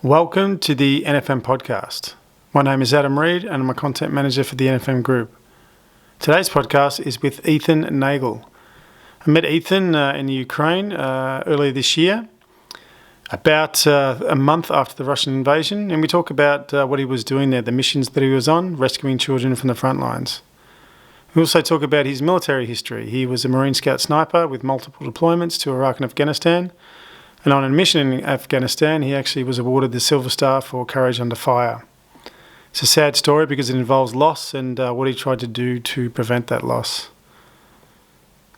Welcome to the NFM podcast. My name is Adam Reid and I'm a content manager for the NFM group. Today's podcast is with Ethan Nagel. I met Ethan in the Ukraine earlier this year, about a month after the Russian invasion, and we talk about what he was doing there, the missions that he was on, rescuing children from the front lines. We also talk about his military history. He was a Marine Scout sniper with multiple deployments to Iraq and Afghanistan. And on a mission in Afghanistan, he actually was awarded the Silver Star for courage under fire. It's a sad story because it involves loss and what he tried to do to prevent that loss.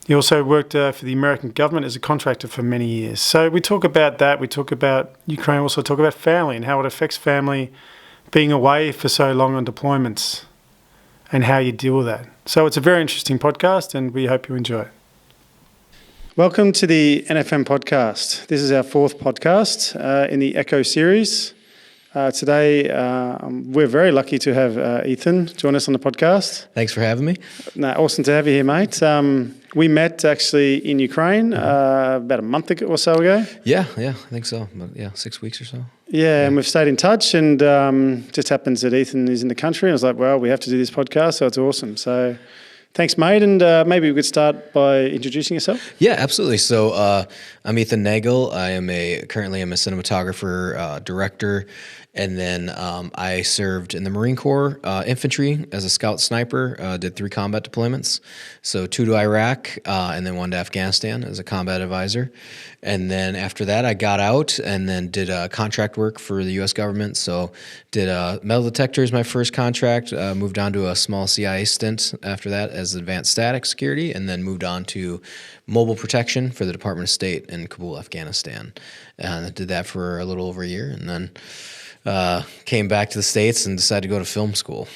He also worked for the American government as a contractor for many years. So we talk about that. We talk about Ukraine. We also talk about family and how it affects family being away for so long on deployments and how you deal with that. So it's a very interesting podcast and we hope you enjoy it. Welcome to the NFM podcast. This is our fourth podcast in the EKKO series. Today, we're very lucky to have Ethan join us on the podcast. Thanks for having me. No, awesome to have you here, mate. We met actually in Ukraine about a month or so ago. Yeah, I think so. But 6 weeks or so. Yeah, and we've stayed in touch, and just happens that Ethan is in the country. And I was like, well, we have to do this podcast, so it's awesome. So thanks, mate, and maybe we could start by introducing yourself. Yeah, absolutely. So I'm Ethan Nagel. I am currently a cinematographer, director, and then I served in the Marine Corps infantry as a scout sniper. Did 3 combat deployments, so 2 to Iraq and then 1 to Afghanistan as a combat advisor. And then after that, I got out and then did contract work for the U.S. government. So did metal detectors my first contract, moved on to a small CIA stint after that as advanced static security, and then moved on to mobile protection for the Department of State in Kabul, Afghanistan. And I did that for a little over a year, and then came back to the States and decided to go to film school.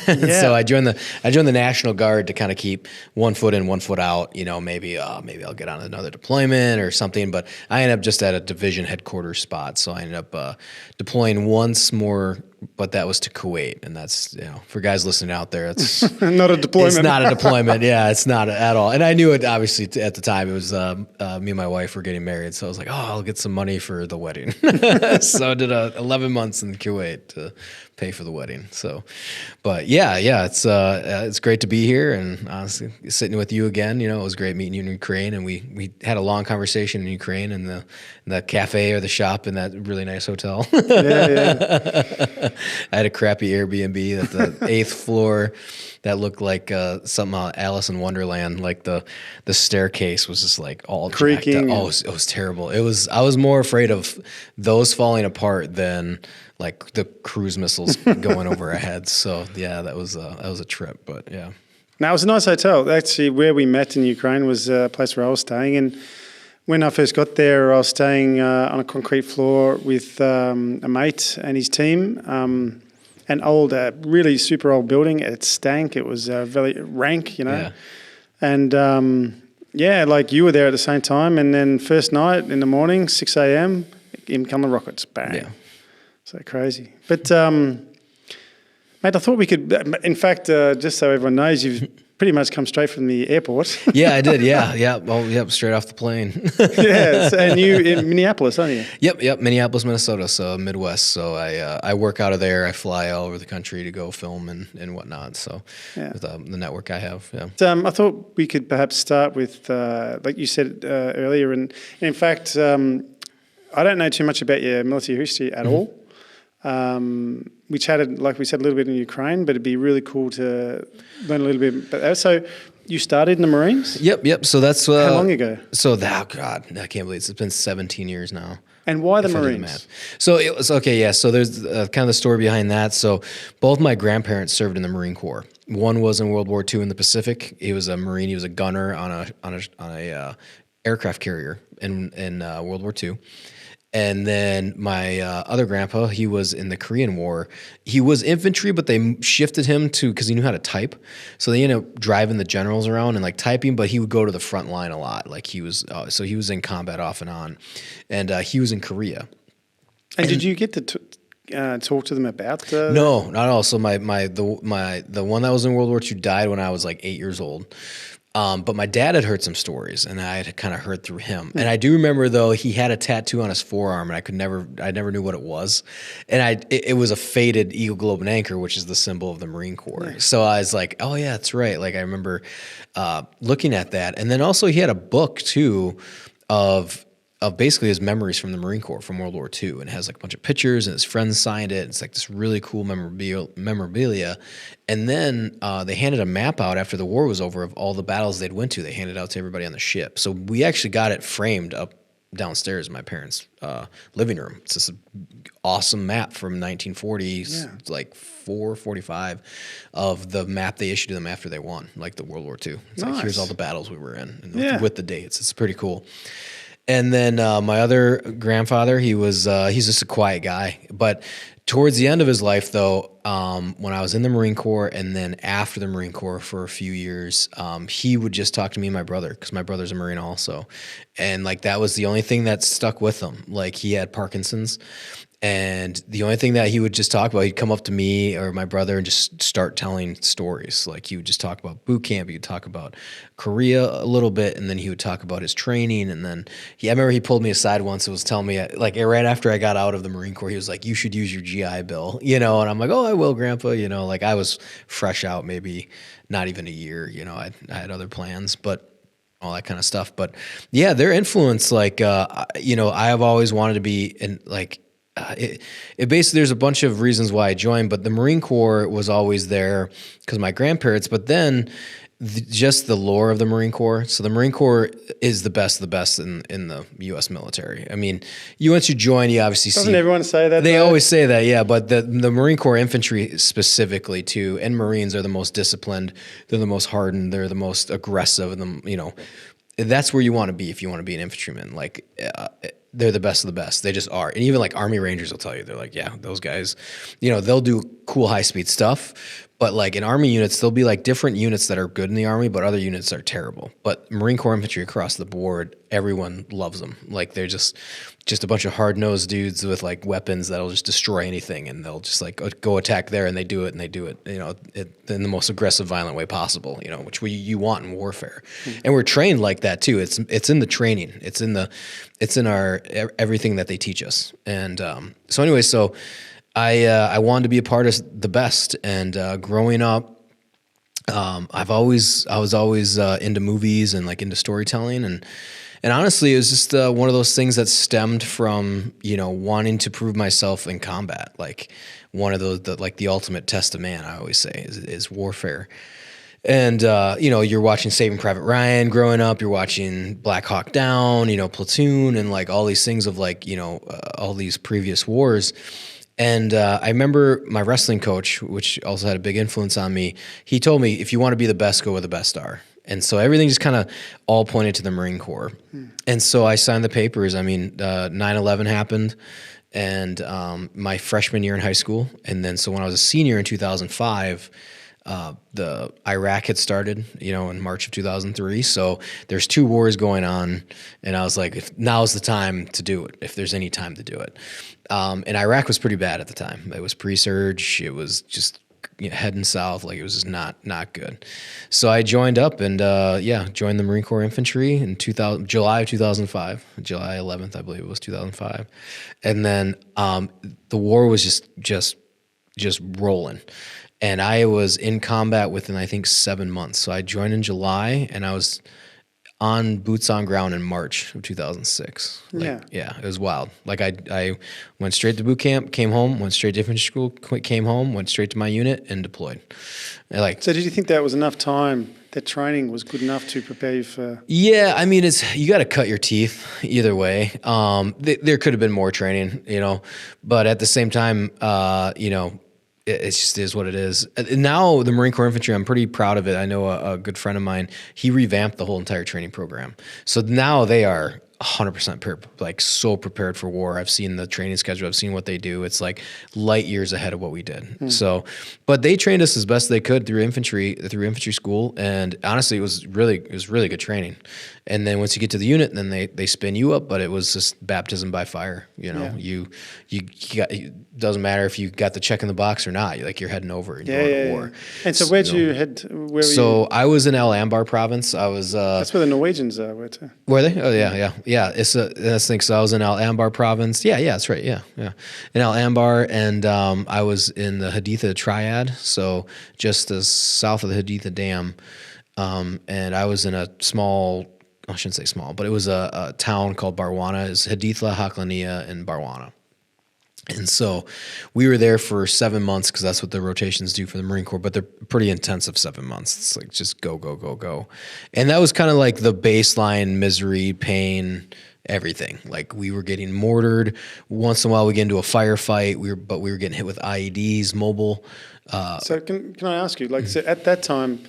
Yeah. So I joined the National Guard to kind of keep one foot in, one foot out. You know, maybe I'll get on another deployment or something. But I ended up just at a division headquarters spot. So I ended up deploying once more, but that was to Kuwait. And that's, for guys listening out there, it's Not a deployment. It's not a deployment. Yeah, it's not at all. And I knew it, obviously, at the time. It was me and my wife were getting married. So I was like, I'll get some money for the wedding. So I did 11 months in Kuwait to pay for the wedding. So, but it's great to be here and honestly sitting with you again. It was great meeting you in Ukraine, and we had a long conversation in Ukraine in the cafe or the shop in that really nice hotel. Yeah. I had a crappy Airbnb at the 8th floor that looked like something Alice in Wonderland. Like the staircase was just like all creaking. Oh, it was terrible. I was more afraid of those falling apart than like the cruise missiles going over our heads. So yeah, that was a trip. But yeah. Now, it was a nice hotel. Actually, where we met in Ukraine was a place where I was staying. And when I first got there, I was staying on a concrete floor with a mate and his team. An old, really super old building. It stank. It was very rank, Yeah. And like you were there at the same time. And then first night in the morning, 6 a.m., in come the rockets. Bang. Yeah. So crazy. But, mate, I thought we could, in fact, just so everyone knows, you've pretty much come straight from the airport. Yeah, I did. Yeah. Well, yep, straight off the plane. Yes, and you in Minneapolis, aren't you? Yep, Minneapolis, Minnesota, so Midwest. So I work out of there. I fly all over the country to go film and whatnot. So with the network I have, yeah. I thought we could perhaps start with, like you said earlier, and in fact, I don't know too much about your military history at all. We chatted, like we said, a little bit in Ukraine, but it'd be really cool to learn a little bit about that. So you started in the Marines? Yep. So that's... How long ago? So, God, I can't believe it's been 17 years now. And why the Marines? So it was, okay, yeah, so there's kind of the story behind that. So both my grandparents served in the Marine Corps. One was in World War II in the Pacific. He was a Marine. He was a gunner on a aircraft carrier in World War II. And then my other grandpa, he was in the Korean War. He was infantry, but they shifted him to, because he knew how to type. So they ended up driving the generals around and like typing, but he would go to the front line a lot. Like he was, so he was in combat off and on. And he was in Korea. And did you get to talk to them about No, not at all. So the one that was in World War II died when I was like 8 years old. But my dad had heard some stories, and I had kind of heard through him. And I do remember, though, he had a tattoo on his forearm, and I never knew what it was. And it was a faded Eagle, Globe, and Anchor, which is the symbol of the Marine Corps. Yeah. So I was like, oh yeah, that's right. Like I remember looking at that, and then also he had a book too of basically his memories from the Marine Corps from World War II, and it has like a bunch of pictures, and his friends signed it. It's like this really cool memorabilia. And then they handed a map out after the war was over of all the battles they'd went to. They handed it out to everybody on the ship. So we actually got it framed up downstairs in my parents' living room. It's this awesome map from 1940s, like 445 of the map they issued to them after they won, like the World War II. It's like, here's all the battles we were in, and with the dates. It's pretty cool. And then my other grandfather, he's just a quiet guy. But towards the end of his life, though, when I was in the Marine Corps and then after the Marine Corps for a few years, he would just talk to me and my brother, because my brother's a Marine also. And like that was the only thing that stuck with him. Like he had Parkinson's. And the only thing that he would just talk about, he'd come up to me or my brother and just start telling stories. Like he would just talk about boot camp. He would talk about Korea a little bit, and then he would talk about his training. And then I remember he pulled me aside once and was telling me, like right after I got out of the Marine Corps, he was like, you should use your GI Bill, And I'm like, oh, I will, Grandpa. Like I was fresh out, maybe not even a year. I had other plans, but all that kind of stuff. But yeah, their influence, like, I have always wanted to be in like, it basically, there's a bunch of reasons why I joined, but the Marine Corps was always there because of my grandparents, but then just the lore of the Marine Corps. So the Marine Corps is the best of the best in the U.S. military. I mean, once you join, you obviously Doesn't everyone say that? They always say that, yeah, but the Marine Corps infantry specifically too, and Marines are the most disciplined, they're the most hardened, they're the most aggressive, and that's where you want to be if you want to be an infantryman. Like, they're the best of the best. They just are. And even like Army Rangers will tell you, they're like, yeah, those guys, they'll do cool high-speed stuff. But like in Army units, there'll be like different units that are good in the Army, but other units are terrible. But Marine Corps infantry across the board, everyone loves them. Like they're just a bunch of hard-nosed dudes with like weapons that'll just destroy anything, and they'll just like go attack there, and they do it in the most aggressive, violent way possible, which you want in warfare. Mm-hmm. And we're trained like that too. It's in the training. It's in our everything that they teach us. And so anyway, I wanted to be a part of the best, and growing up, I was always into movies and like into storytelling, and honestly, it was just one of those things that stemmed from wanting to prove myself in combat. Like one of those, the ultimate test of man, I always say, is warfare. And, you're watching Saving Private Ryan growing up, you're watching Black Hawk Down, Platoon, and like all these things of like, all these previous wars. And I remember my wrestling coach, which also had a big influence on me, he told me, if you want to be the best, go where the best are. And so everything just kind of all pointed to the Marine Corps. And so I signed the papers. I mean, 9/11 happened, and my freshman year in high school. And then so when I was a senior in 2005, the Iraq had started, in March of 2003. So there's 2 wars going on, and I was like, now's the time to do it, if there's any time to do it. And Iraq was pretty bad at the time. It was pre-surge. It was just heading south. Like it was just not good. So I joined up and joined the Marine Corps Infantry in July of 2005, July 11th, I believe it was 2005. And then the war was just rolling. And I was in combat within, I think, 7 months. So I joined in July, and I was on boots on ground in March of 2006. Yeah, it was wild. Like I went straight to boot camp, came home, went straight to infantry school, came home, went straight to my unit, and deployed. So did you think that was enough time? That training was good enough to prepare you for? Yeah, I mean, you got to cut your teeth either way. There could have been more training, but at the same time, it just is what it is. Now the Marine Corps Infantry, I'm pretty proud of it. I know a good friend of mine, he revamped the whole entire training program. So now they are 100% like so prepared for war. I've seen the training schedule. I've seen what they do. It's like light years ahead of what we did. So, but they trained us as best they could through infantry school. And honestly, it was really good training. And then once you get to the unit, then they spin you up, but it was just baptism by fire. You know, you got, it doesn't matter if you got the check in the box or not. You're heading over and going to war. And so where'd you head? Where were so you? I was in Al Anbar province. I was, That's where the Norwegians were too. Were they? Oh yeah. It's that's the thing. So I was in Al Anbar province. Yeah, that's right. Yeah. In Al Anbar, and I was in the Haditha Triad, so just as south of the Haditha Dam, and I was in a small. I shouldn't say small, but it was a town called Barwana. It's Haditha, Haklania, and Barwana. And so we were there for 7 months because that's what the rotations do for the Marine Corps, but they're pretty intensive 7 months. It's like just go, go, go, go. And that was kind of like the baseline misery, pain, everything. Like we were getting mortared. Once in a while we get into a firefight, but we were getting hit with IEDs, mobile. So can I ask you, so at that time,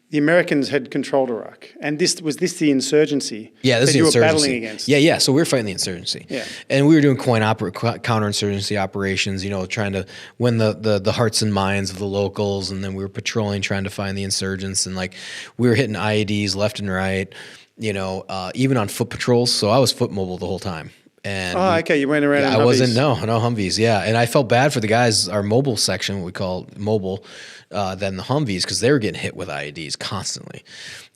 the Americans had controlled Iraq, and was this the insurgency? Yeah, this is the you insurgency. were battling against. Yeah. So we were fighting the insurgency. Yeah, and we were doing counterinsurgency operations. Trying to win the hearts and minds of the locals, and then we were patrolling, trying to find the insurgents, and we were hitting IEDs left and right. Even on foot patrols. So I was foot mobile the whole time. And okay, you went around. Yeah, I wasn't. No Humvees. Yeah, and I felt bad for the guys. Our mobile section, what we call mobile, than the Humvees, because they were getting hit with IEDs constantly.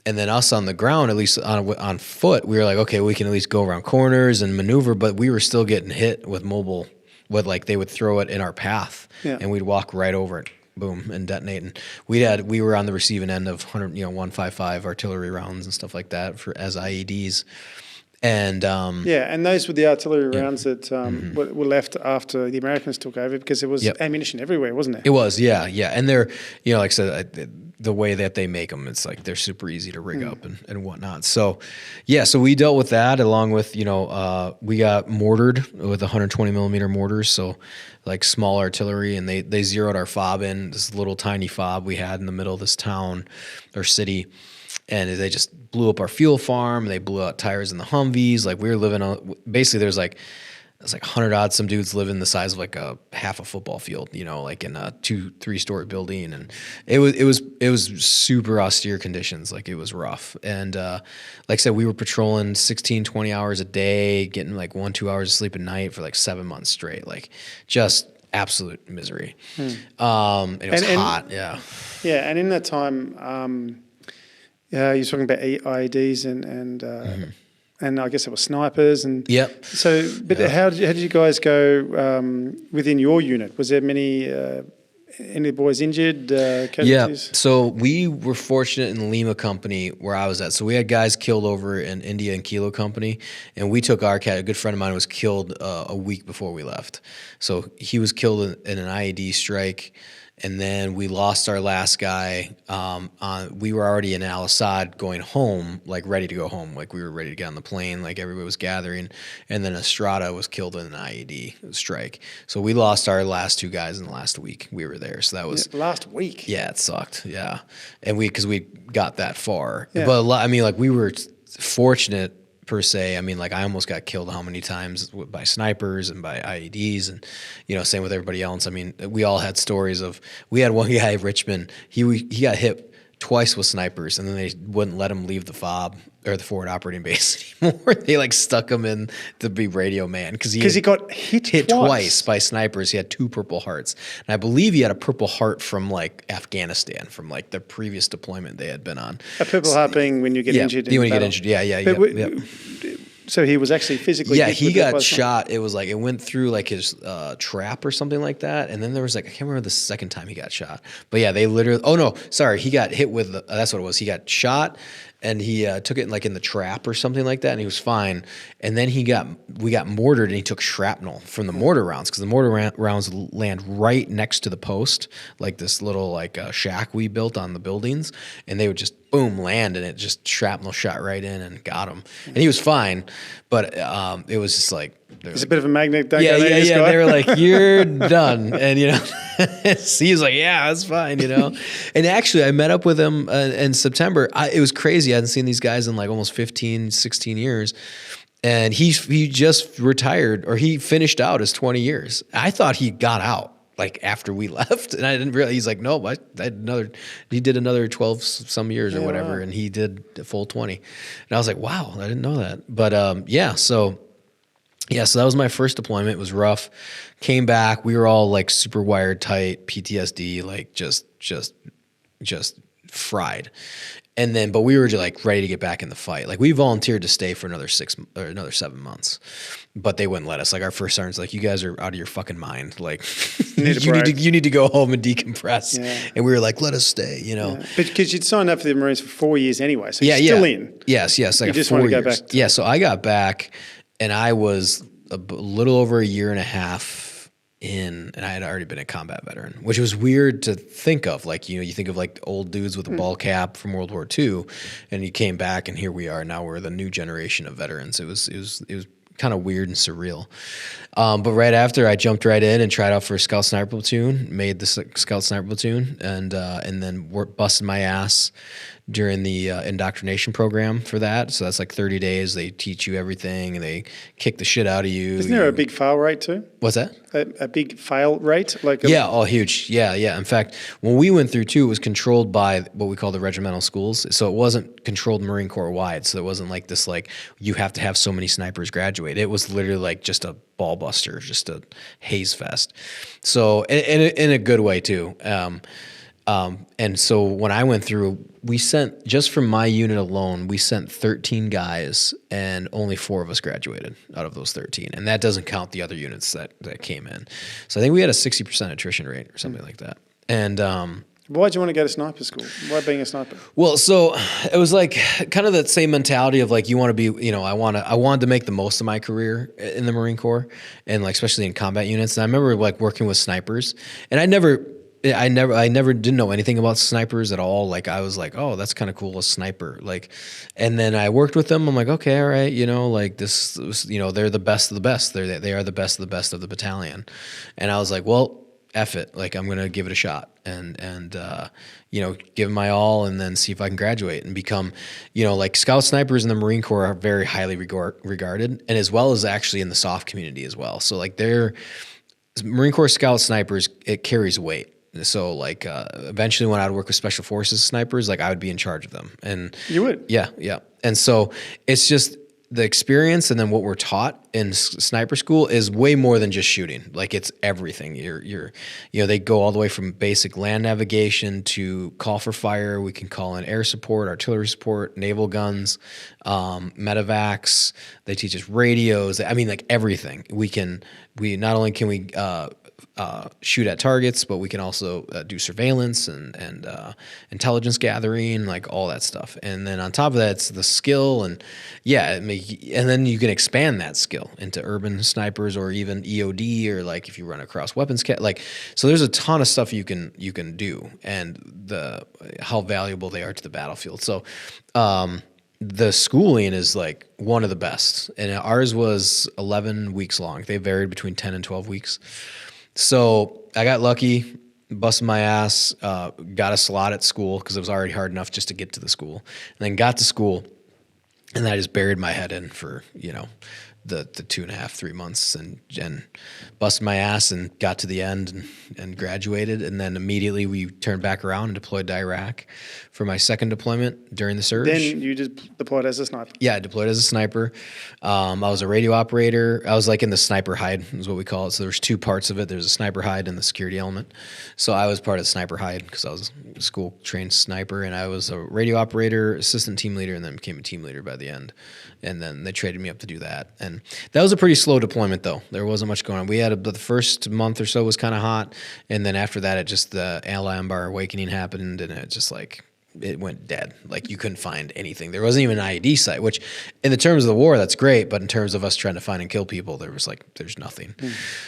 And then us on the ground, at least on foot, we were like, okay, we can at least go around corners and maneuver, but we were still getting hit with mobile. With they would throw it in our path, and we'd walk right over it, boom, and detonate. And we were on the receiving end of 155 artillery rounds and stuff like that as IEDs. And and those were the artillery rounds that were left after the Americans took over, because there was ammunition everywhere, wasn't there? It was, yeah. And they're, like I said, the way that they make them, it's like they're super easy to rig up and whatnot. So, so we dealt with that along with, we got mortared with 120 millimeter mortars, so like small artillery, and they zeroed our fob in, this little tiny fob we had in the middle of this town or city. And they just blew up our fuel farm. They blew out tires in the Humvees. We were living on, basically there's like 100 odd some dudes living the size of like a half a football field, in a 2-3 story building. And it was super austere conditions. It was rough. And like I said, we were patrolling 16, 20 hours a day, getting 1-2 hours of sleep at night for 7 months straight. Just absolute misery. It was hot. Yeah. Yeah. And in that time, you're talking about IEDs and I guess it was snipers and So, but how did you guys go within your unit? Was there any boys injured? Casualties? Yeah. So we were fortunate in the Lima company where I was at. So we had guys killed over in India and Kilo company, and we took our cat. A good friend of mine was killed a week before we left. So he was killed in an IED strike. And then we lost our last guy. We were already in Al Assad going home, ready to go home. We were ready to get on the plane, everybody was gathering. And then Estrada was killed in an IED strike. So we lost our last two guys in the last week we were there. So that was... last week? Yeah, it sucked, yeah. And because we got that far. Yeah. But we were fortunate per se. I almost got killed how many times by snipers and by IEDs, and same with everybody else. We all had stories of. We had one guy, Richmond. He got hit twice with snipers, and then they wouldn't let him leave the FOB or the forward operating base anymore. They stuck him in to be radio man because he got hit twice by snipers. He had 2 Purple Hearts, and I believe he had a Purple Heart from Afghanistan, from the previous deployment they had been on. A Purple Heart being when you get injured. When you get injured, yeah. So he was actually physically. Yeah, he got shot. It was it went through his trap or something like that, and then there was I can't remember the second time he got shot. But yeah, they literally. Oh no, sorry, he got hit with. That's what it was. He got shot, and he took it in the trap or something like that, and he was fine. And then we got mortared, and he took shrapnel from the mortar rounds, because the mortar rounds land right next to the post, this little shack we built on the buildings, and they would just boom land, and it just shrapnel shot right in and got him, and he was fine, but it was just he's a bit of a magnet. Yeah. They were you're done, and he was yeah, that's fine, And actually, I met up with him in September. It was crazy. crazy. I hadn't seen these guys in like almost 15, 16 years. And he just retired, or he finished out his 20 years. I thought he got out like after we left, and I didn't realize. He's like, no, he did another 12 some years or whatever, wow. And he did a full 20. And I was like, wow, I didn't know that. But so that was my first deployment. It was rough. Came back, we were all like super wired tight, PTSD, like just fried. And then, but we were just like ready to get back in the fight. Like we volunteered to stay for another 7 months, but they wouldn't let us. Like our first sergeant's like, you guys are out of your fucking mind. Like you need to go home and decompress. Yeah. And we were like, let us stay, Yeah. But because you'd signed up for the Marines for 4 years anyway. So you're still in. Yes. Like you just want to go back. So I got back and I was a little over a year and a half in, and I had already been a combat veteran, which was weird to think of. Like, you think of like old dudes with a ball cap from World War II, and you came back, and here we are. Now we're the new generation of veterans. It was kind of weird and surreal. But right after, I jumped right in and tried out for a Scout Sniper Platoon, made the Scout Sniper Platoon, and then busted my ass during the indoctrination program for that. So that's like 30 days. They teach you everything, and they kick the shit out of you. Isn't there a big fail rate too? What's that? A big fail rate? Huge. Yeah. In fact, when we went through too, it was controlled by what we call the regimental schools. So it wasn't controlled Marine Corps wide. So it wasn't like this, like you have to have so many snipers graduate. It was literally like just a ball buster, just a haze fest. So in a good way too. And so when I went through, we sent, just from my unit alone, we sent 13 guys, and only 4 of us graduated out of those 13. And that doesn't count the other units that came in. So I think we had a 60% attrition rate or something like that. And why'd you want to go to sniper school? Why being a sniper? Well, so it was like kind of that same mentality of like, you want to be, I wanted to make the most of my career in the Marine Corps, and like especially in combat units. And I remember like working with snipers, and I never didn't know anything about snipers at all. Like I was like, oh, that's kind of cool, a sniper. Like, and then I worked with them. I'm like, okay, all right, like this, they're the best of the best. They are the best of the best of the battalion. And I was like, well, F it. Like I'm gonna give it a shot and give my all, and then see if I can graduate and become, like scout snipers in the Marine Corps are very highly regarded, and as well as actually in the soft community as well. So like Marine Corps scout snipers, it carries weight. So like eventually when I would work with special forces snipers, like I would be in charge of them. And you would? Yeah. And so it's just the experience, and then what we're taught in sniper school is way more than just shooting. Like it's everything. They go all the way from basic land navigation to call for fire. We can call in air support, artillery support, naval guns, Medivacs. They teach us radios. I mean, like everything. We not only can we shoot at targets, but we can also do surveillance and intelligence gathering, like all that stuff. And then on top of that, it's the skill, and and then you can expand that skill into urban snipers or even EOD, or like if you run across weapons so there's a ton of stuff you can do, and how valuable they are to the battlefield. So the schooling is like one of the best, and ours was 11 weeks long. They varied between 10 and 12 weeks. So I got lucky, busted my ass, got a slot at school because it was already hard enough just to get to the school, and then got to school, and then I just buried my head in for, the 2.5, 3 months, and busted my ass and got to the end and graduated. And then immediately we turned back around and deployed to Iraq for my second deployment during the surge. Then you just deployed as a sniper? Yeah, I deployed as a sniper. I was a radio operator. I was like in the sniper hide is what we call it. So there's 2 parts of it. There's a sniper hide and the security element. So I was part of the sniper hide because I was a school trained sniper, and I was a radio operator, assistant team leader, and then became a team leader by the end. And then they traded me up to do that. And that was a pretty slow deployment, though. There wasn't much going on. We had the first month or so was kind of hot, and then after that, the Al-Anbar awakening happened, and it just like it went dead. Like you couldn't find anything. There wasn't even an IED site, which in the terms of the war, that's great, but in terms of us trying to find and kill people, there's nothing.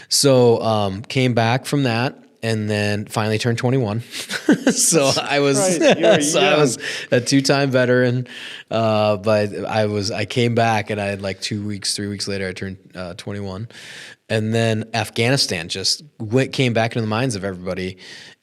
So came back from that. And then finally turned 21. So I was I was a 2-time veteran. But I came back, and I had like 3 weeks later I turned 21. And then Afghanistan just came back into the minds of everybody,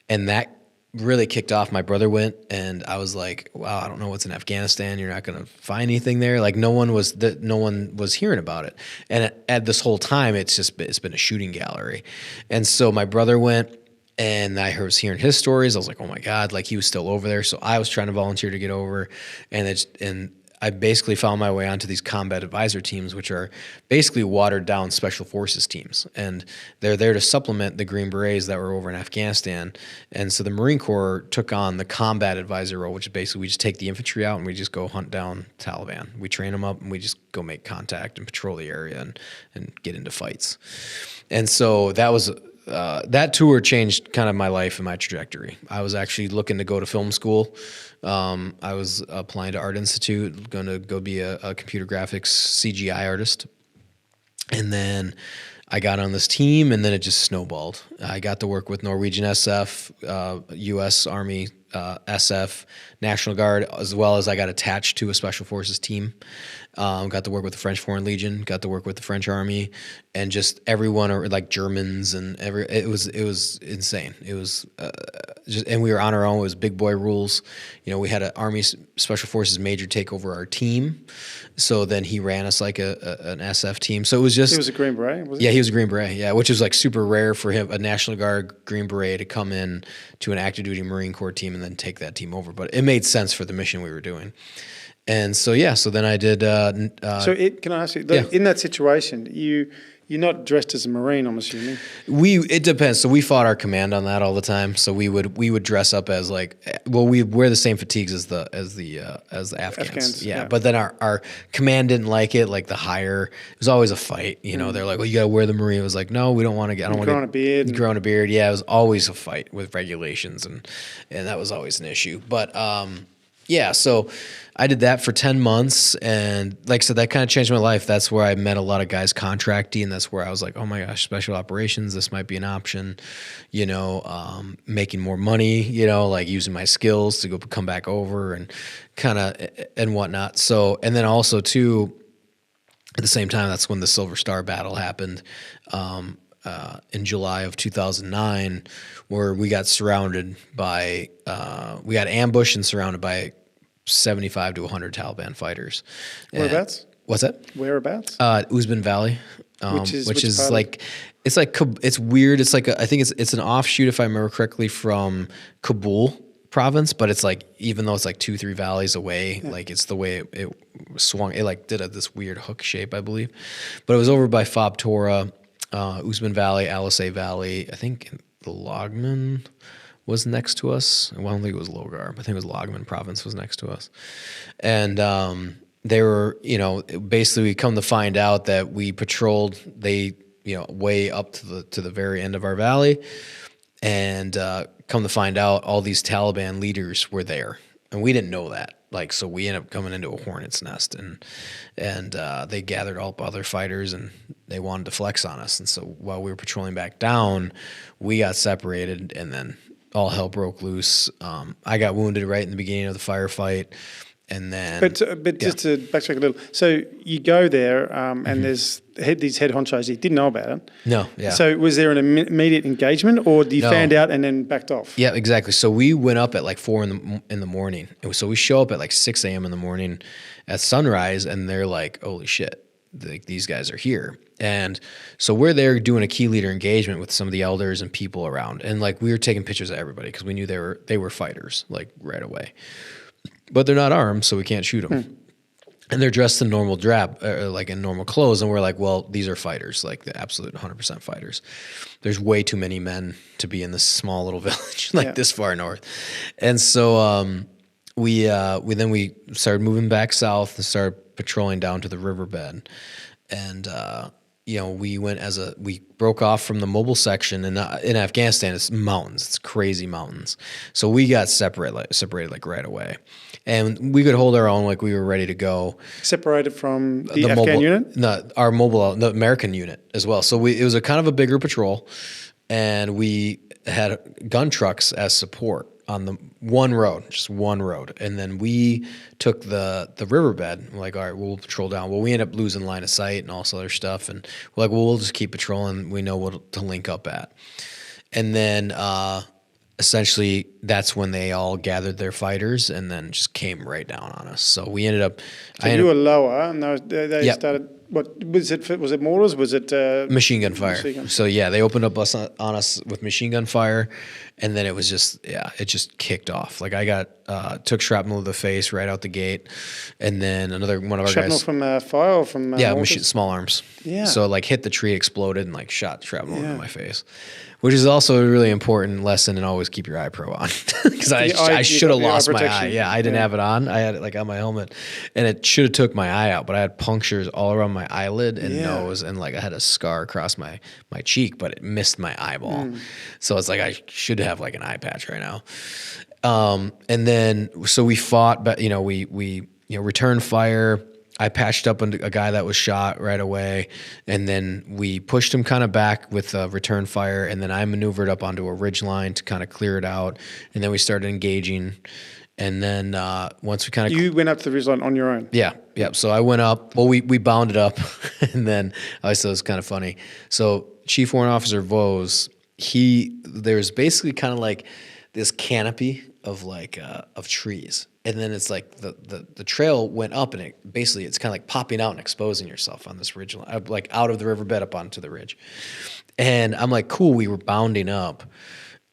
and that really kicked off, my brother went, and I was like, wow, I don't know what's in Afghanistan. You're not going to find anything there. Like no one was hearing about it. And at this whole time, it's been a shooting gallery. And so my brother went, and I was hearing his stories. I was like, oh my God, like he was still over there. So I was trying to volunteer to get over, and I basically found my way onto these combat advisor teams, which are basically watered down special forces teams. And they're there to supplement the Green Berets that were over in Afghanistan. And so the Marine Corps took on the combat advisor role, which is basically we just take the infantry out and we just go hunt down Taliban. We train them up and we just go make contact and patrol the area and get into fights. And so that was... that tour changed kind of my life and my trajectory. I was actually looking to go to film school. I was applying to Art Institute, going to go be a computer graphics CGI artist. And then I got on this team, and then it just snowballed. I got to work with Norwegian SF, U.S. Army SF, National Guard, as well as I got attached to a Special Forces team. Got to work with the French Foreign Legion, got to work with the French Army, and just everyone, or like Germans, and it was insane. It was and we were on our own. It was big boy rules. You know, we had an Army Special Forces major take over our team, so then he ran us like an SF team. So it was just... He was a Green Beret, was he? Yeah, he was a Green Beret, yeah, which is like super rare for him, a National Guard Green Beret to come in to an active duty Marine Corps team and then take that team over. But it made sense for the mission we were doing. And so, yeah, so then I did... can I ask you, in that situation, you're not dressed as a Marine, I'm assuming? It depends. So we fought our command on that all the time. So we would dress up as we wear the same fatigues as the Afghans. Yeah. But then our command didn't like it, like the higher. It was always a fight. You know, they're like, well, you got to wear the Marine. It was like, no, we don't want to get... I don't want to... Growing a beard. Yeah, it was always a fight with regulations, and that was always an issue. But... yeah, so I did that for 10 months, and like I said, that kind of changed my life. That's where I met a lot of guys contracting, and that's where I was like, oh my gosh, special operations, this might be an option, you know, making more money, you know, like using my skills to come back over and kind of and whatnot. So, and then also too, at the same time, that's when the Silver Star battle happened. In July of 2009, where we got surrounded by, we got ambushed and surrounded by 75 to 100 Taliban fighters. Whereabouts? What's that? Whereabouts? Uzman Valley, which is like, it's weird. It's like I think it's an offshoot, if I remember correctly, from Kabul province, but it's like, even though it's like 2-3 valleys away, like it's the way it swung. It like did this weird hook shape, I believe, but it was over by Fob Torah. Uzman Valley, Alisay Valley. I think the Logman was next to us. Well, I don't think it was Logar, but I think it was Logman province was next to us. And they were, you know, basically we come to find out that we patrolled, way up to the very end of our valley, and come to find out all these Taliban leaders were there, and we didn't know that. Like, so we ended up coming into a hornet's nest, and they gathered all other fighters, and they wanted to flex on us. And so while we were patrolling back down, we got separated, and then all hell broke loose. I got wounded right in the beginning of the firefight, and then... But just to backtrack a little, so you go there, and there's these head honchos. You didn't know about it. No, yeah. So was there an immediate engagement, or you found out and then backed off? Yeah, exactly. So we went up at like 4 in the morning. So we show up at like 6 a.m. in the morning at sunrise, and they're like, holy shit, these guys are here. And so we're there doing a key leader engagement with some of the elders and people around. And like we were taking pictures of everybody because we knew they were fighters, like right away. But they're not armed, so we can't shoot them. And they're dressed in normal drab, like in normal clothes. And we're like, well, these are fighters, like the absolute 100% fighters. There's way too many men to be in this small little village, this far north. And so we started moving back south and started patrolling down to the riverbed. And, we broke off from the mobile section. And in Afghanistan, it's mountains. It's crazy mountains. So we got separated like right away. And we could hold our own, like we were ready to go. Separated from the Afghan unit? No, the American unit as well. So it was a kind of a bigger patrol, and we had gun trucks as support on the just one road. And then we took the riverbed. We're like, all right, we'll patrol down. Well, we ended up losing line of sight and all this other stuff. And we're like, well, we'll just keep patrolling. We know what to link up at. And then essentially that's when they all gathered their fighters and then just came right down on us. So we ended up. So you were lower, and they Yep. started. What was it? Was it mortars? Was it Machine gun fire. machine gun? So yeah, they opened up on us with machine gun fire, and then it was just it just kicked off. Like I got took shrapnel to the face right out the gate, and then another one of our Shrapnel guys. from fire or from mortars? Small arms. Yeah. So like hit the tree, exploded, and like shot shrapnel Yeah. into my face, which is also a really important lesson. And always keep your eye pro on because I should have lost my eye. Yeah, I didn't have it on. I had it like on my helmet, and it should have took my eye out. But I had punctures all around my eyelid and nose, and like I had a scar across my cheek, but it missed my eyeball. So it's like I should have like an eye patch right now. And then so we fought, but we returned fire. I patched up a guy that was shot right away, and then we pushed him kind of back with return fire, and then I maneuvered up onto a ridge line to kind of clear it out, and then we started engaging, and then once we kind of You went up to the ridge line on your own. yeah. So I went up. Well, we bounded up, and then I thought it was kind of funny. So Chief Warrant Officer Vose, there's basically kind of like this canopy of like of trees, and then it's like the trail went up, and it's kind of like popping out and exposing yourself on this ridge line, like out of the riverbed up onto the ridge. And I'm like, cool. We were bounding up,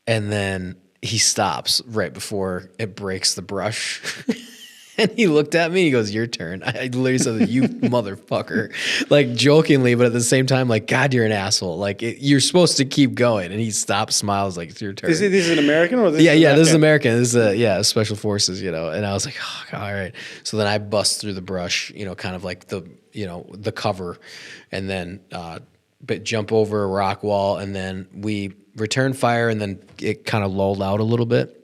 and then he stops right before it breaks the brush. And he looked at me, he goes, your turn. I literally said, you motherfucker, like jokingly, but at the same time, like, God, you're an asshole. Like, you're supposed to keep going. And he stops, smiles, like, it's your turn. This is an American or this this is American. This is Special Forces, And I was like, oh, God, all right. So then I bust through the brush, kind of like the cover, and then jump over a rock wall, and then we returned fire, and then it kind of lulled out a little bit.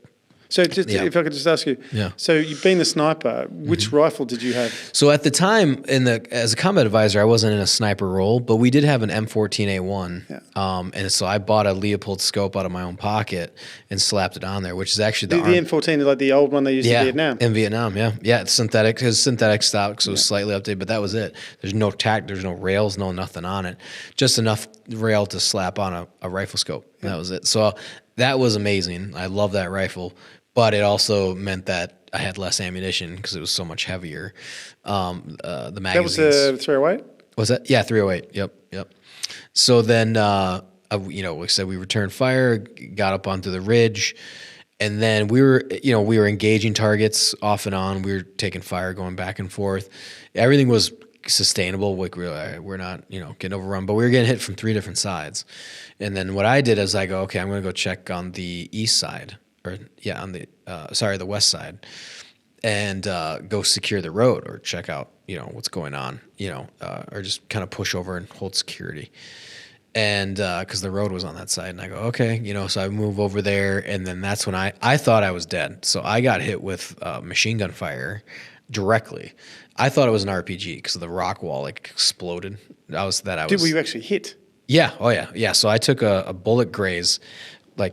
So if I could just ask you, so you've been the sniper. Which rifle did you have? So at the time, as a combat advisor, I wasn't in a sniper role, but we did have an M14A1. Yeah. And so I bought a Leopold scope out of my own pocket and slapped it on there, which is actually the M14 is like the old one they used in Vietnam. In Vietnam, yeah. It's synthetic. It has synthetic stock, so it was slightly updated, but that was it. There's no tack, there's no rails, no nothing on it. Just enough rail to slap on a rifle scope. That was it. So that was amazing. I love that rifle. But it also meant that I had less ammunition because it was so much heavier. The magazines. That was 308? Was that? Yeah, 308. Yep. So then, like I said, we returned fire, got up onto the ridge, and then we were engaging targets off and on. We were taking fire, going back and forth. Everything was sustainable. Like we're not, getting overrun, but we were getting hit from 3 different sides. And then what I did is I go, okay, I'm going to go check on the east side. On the west side, and go secure the road or check out, what's going on, or just kind of push over and hold security. And because the road was on that side, and I go, okay, so I move over there, and then that's when I thought I was dead. So I got hit with machine gun fire directly. I thought it was an RPG because the rock wall exploded. Were you actually hit? Yeah. Oh yeah. So I took a bullet graze.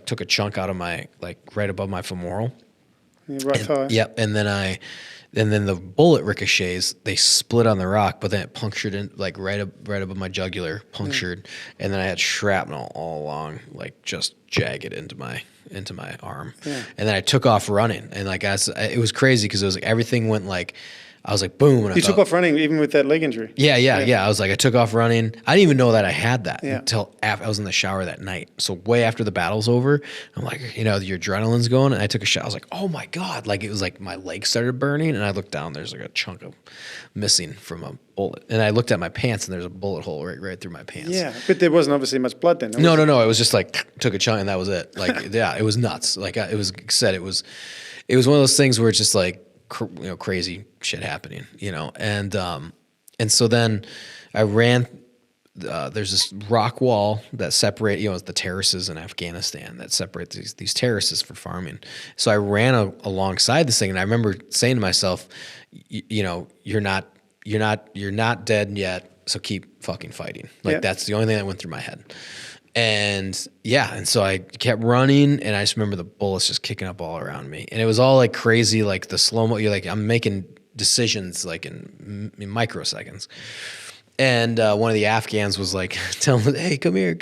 Took a chunk out of my right above my femoral. Right thigh. Yep, and then the bullet ricochets. They split on the rock, but then it punctured in right above my jugular, punctured, and then I had shrapnel all along, just jagged into my arm. Yeah. And then I took off running, and it was crazy because it was everything went I was like, boom. And you took off running even with that leg injury? Yeah. I was like, I took off running. I didn't even know that I had that until I was in the shower that night. So way after the battle's over, I'm like, your adrenaline's going. And I took a shot. I was like, oh my God. It was like my leg started burning. And I looked down. There's a chunk of missing from a bullet. And I looked at my pants, and there's a bullet hole right through my pants. Yeah, but there wasn't obviously much blood then. No. It was just took a chunk, and that was it. It was nuts. It was said it was one of those things where it's just crazy shit happening, and so then I ran. There's this rock wall that separate, the terraces in Afghanistan that separate these terraces for farming. So I ran alongside this thing, and I remember saying to myself, you're not dead yet, so keep fucking fighting. That's the only thing that went through my head. And so I kept running, and I just remember the bullets just kicking up all around me, and it was all crazy, the slow mo. I'm making decisions in microseconds, And one of the Afghans was like telling him, hey, come here.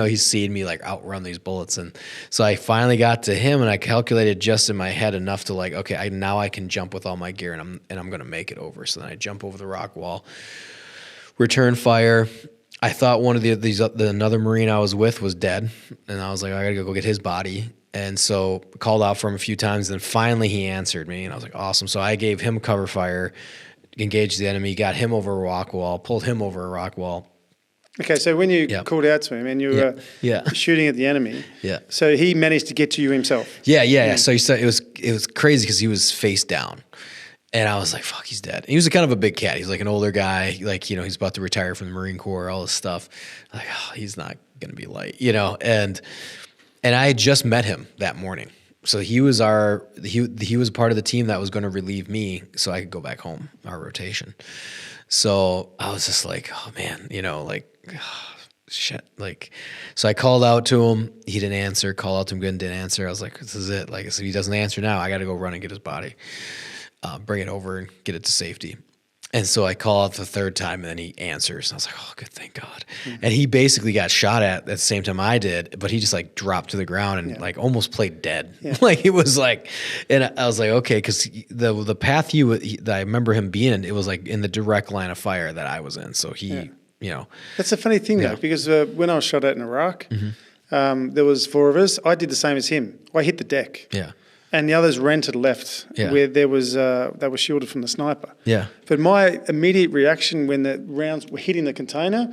He's seeing me like outrun these bullets. And so I finally got to him, and I calculated just in my head enough to like, okay, now I can jump with all my gear, and I'm going to make it over. So then I jump over the rock wall, return fire. I thought one of another Marine I was with was dead, and I was like, I got to go get his body. And so called out for him a few times, and then finally he answered me, and I was like, awesome. So I gave him cover fire, engaged the enemy, got him over a rock wall, pulled him over a rock wall. Okay, so when you called out to him and you were shooting at the enemy, so he managed to get to you himself. Yeah. So he said it was crazy because he was face down, and I was like, "Fuck, he's dead." And he was kind of a big cat. He's like an older guy, like he's about to retire from the Marine Corps, all this stuff. Like, oh, he's not gonna be light, And I had just met him that morning. So he was he was part of the team that was going to relieve me so I could go back home, our rotation. So I was just like, oh man, shit. So I called out to him. He didn't answer. Called out to him again, didn't answer. I was like, this is it. Like, if he doesn't answer now, I got to go run and get his body, bring it over and get it to safety. And so I call out the third time, and then he answers. And I was like, oh, good, thank God. Mm-hmm. And he basically got shot at the same time I did, but he just like dropped to the ground and like almost played dead. Yeah. Like it was like, and I was like, okay, because the path that I remember him being in, it was like in the direct line of fire that I was in. So he, That's a funny thing though, because when I was shot at in Iraq, there was 4 of us. I did the same as him. I hit the deck. Yeah. And the others ran to the left, where there was they were shielded from the sniper. Yeah. But my immediate reaction when the rounds were hitting the container,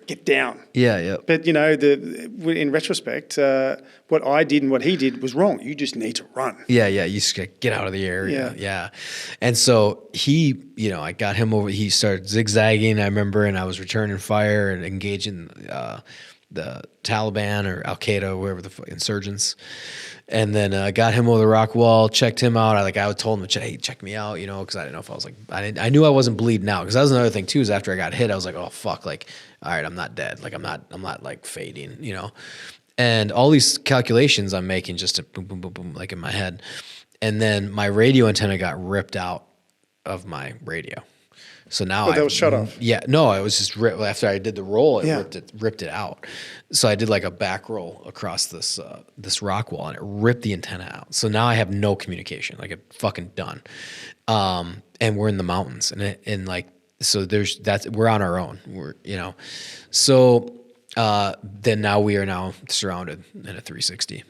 get down. Yeah. But in retrospect, what I did and what he did was wrong. You just need to run. Yeah. You just get out of the area. Yeah. And so he, I got him over. He started zigzagging. I remember, and I was returning fire and engaging the Taliban or Al Qaeda, whoever the insurgents. And then I got him over the rock wall, checked him out. I told him, hey, check me out, because I didn't know if I was like, I knew I wasn't bleeding out. Because that was another thing too, is after I got hit, I was like, oh fuck, like, all right, I'm not dead. Like I'm not like fading, And all these calculations I'm making just to boom, boom, boom, boom, like in my head. And then my radio antenna got ripped out of my radio. So now that was shut off. Yeah, no, it was just after I did the roll, ripped it out. So I did like a back roll across this rock wall, and it ripped the antenna out. So now I have no communication, like it's fucking done. And we're in the mountains, and so we're on our own. So then now we are now surrounded in a 360.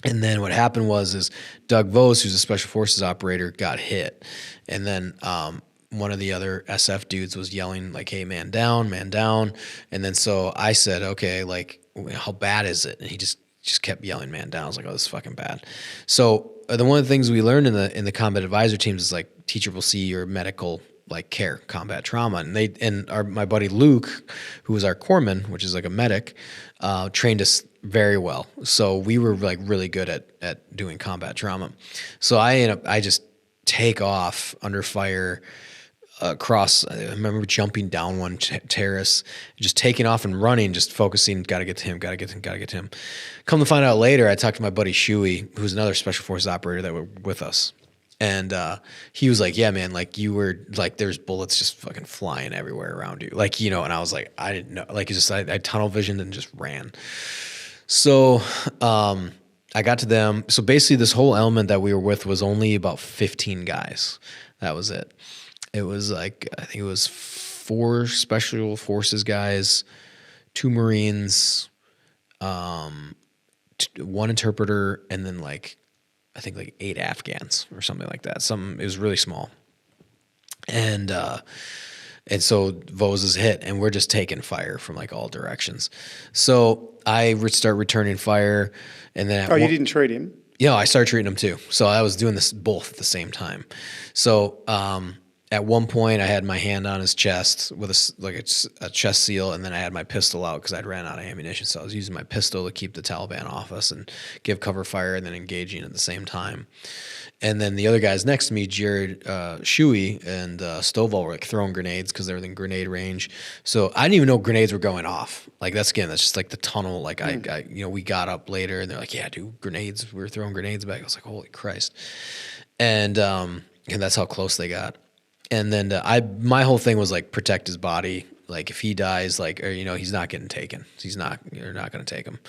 And then what happened is Doug Vose, who's a special forces operator, got hit, and then one of the other SF dudes was yelling like, hey, man down. And then so I said, okay, like, how bad is it? And he just kept yelling man down. I was like, oh, this is fucking bad. So one of the things we learned in the combat advisor teams is like teacher will see your medical like care, combat trauma. And my buddy Luke, who was our corpsman, which is like a medic, trained us very well. So we were like really good at doing combat trauma. So I just take off under fire across. I remember jumping down one terrace, just taking off and running, just focusing, got to get to him. Come to find out later, I talked to my buddy Shuey, who's another special forces operator that were with us. And he was like, yeah, man, like you were like, there's bullets just fucking flying everywhere around you. Like, and I was like, I didn't know, like, it's just, I tunnel visioned and just ran. So I got to them. So basically this whole element that we were with was only about 15 guys. That was it. It was like, I think it was 4 special forces guys, 2 Marines, 1 interpreter, and then I think 8 Afghans or something like that. It was really small. And so Vose is hit, and we're just taking fire from like all directions. So I start returning fire, and then you didn't treat him? Yeah, I started treating him too. So I was doing this both at the same time. So at one point, I had my hand on his chest with a chest seal, and then I had my pistol out because I'd ran out of ammunition. So I was using my pistol to keep the Taliban off us and give cover fire, and then engaging at the same time. And then the other guys next to me, Jared, Shuey, and Stovall, were like throwing grenades because they were in grenade range. So I didn't even know grenades were going off. Like that's just like the tunnel. Like we got up later, and they're like, yeah, dude, grenades. We were throwing grenades back. I was like, holy Christ. And that's how close they got. And then my whole thing was like protect his body, Like if he dies, like, or, he's not getting taken. You're not going to take him.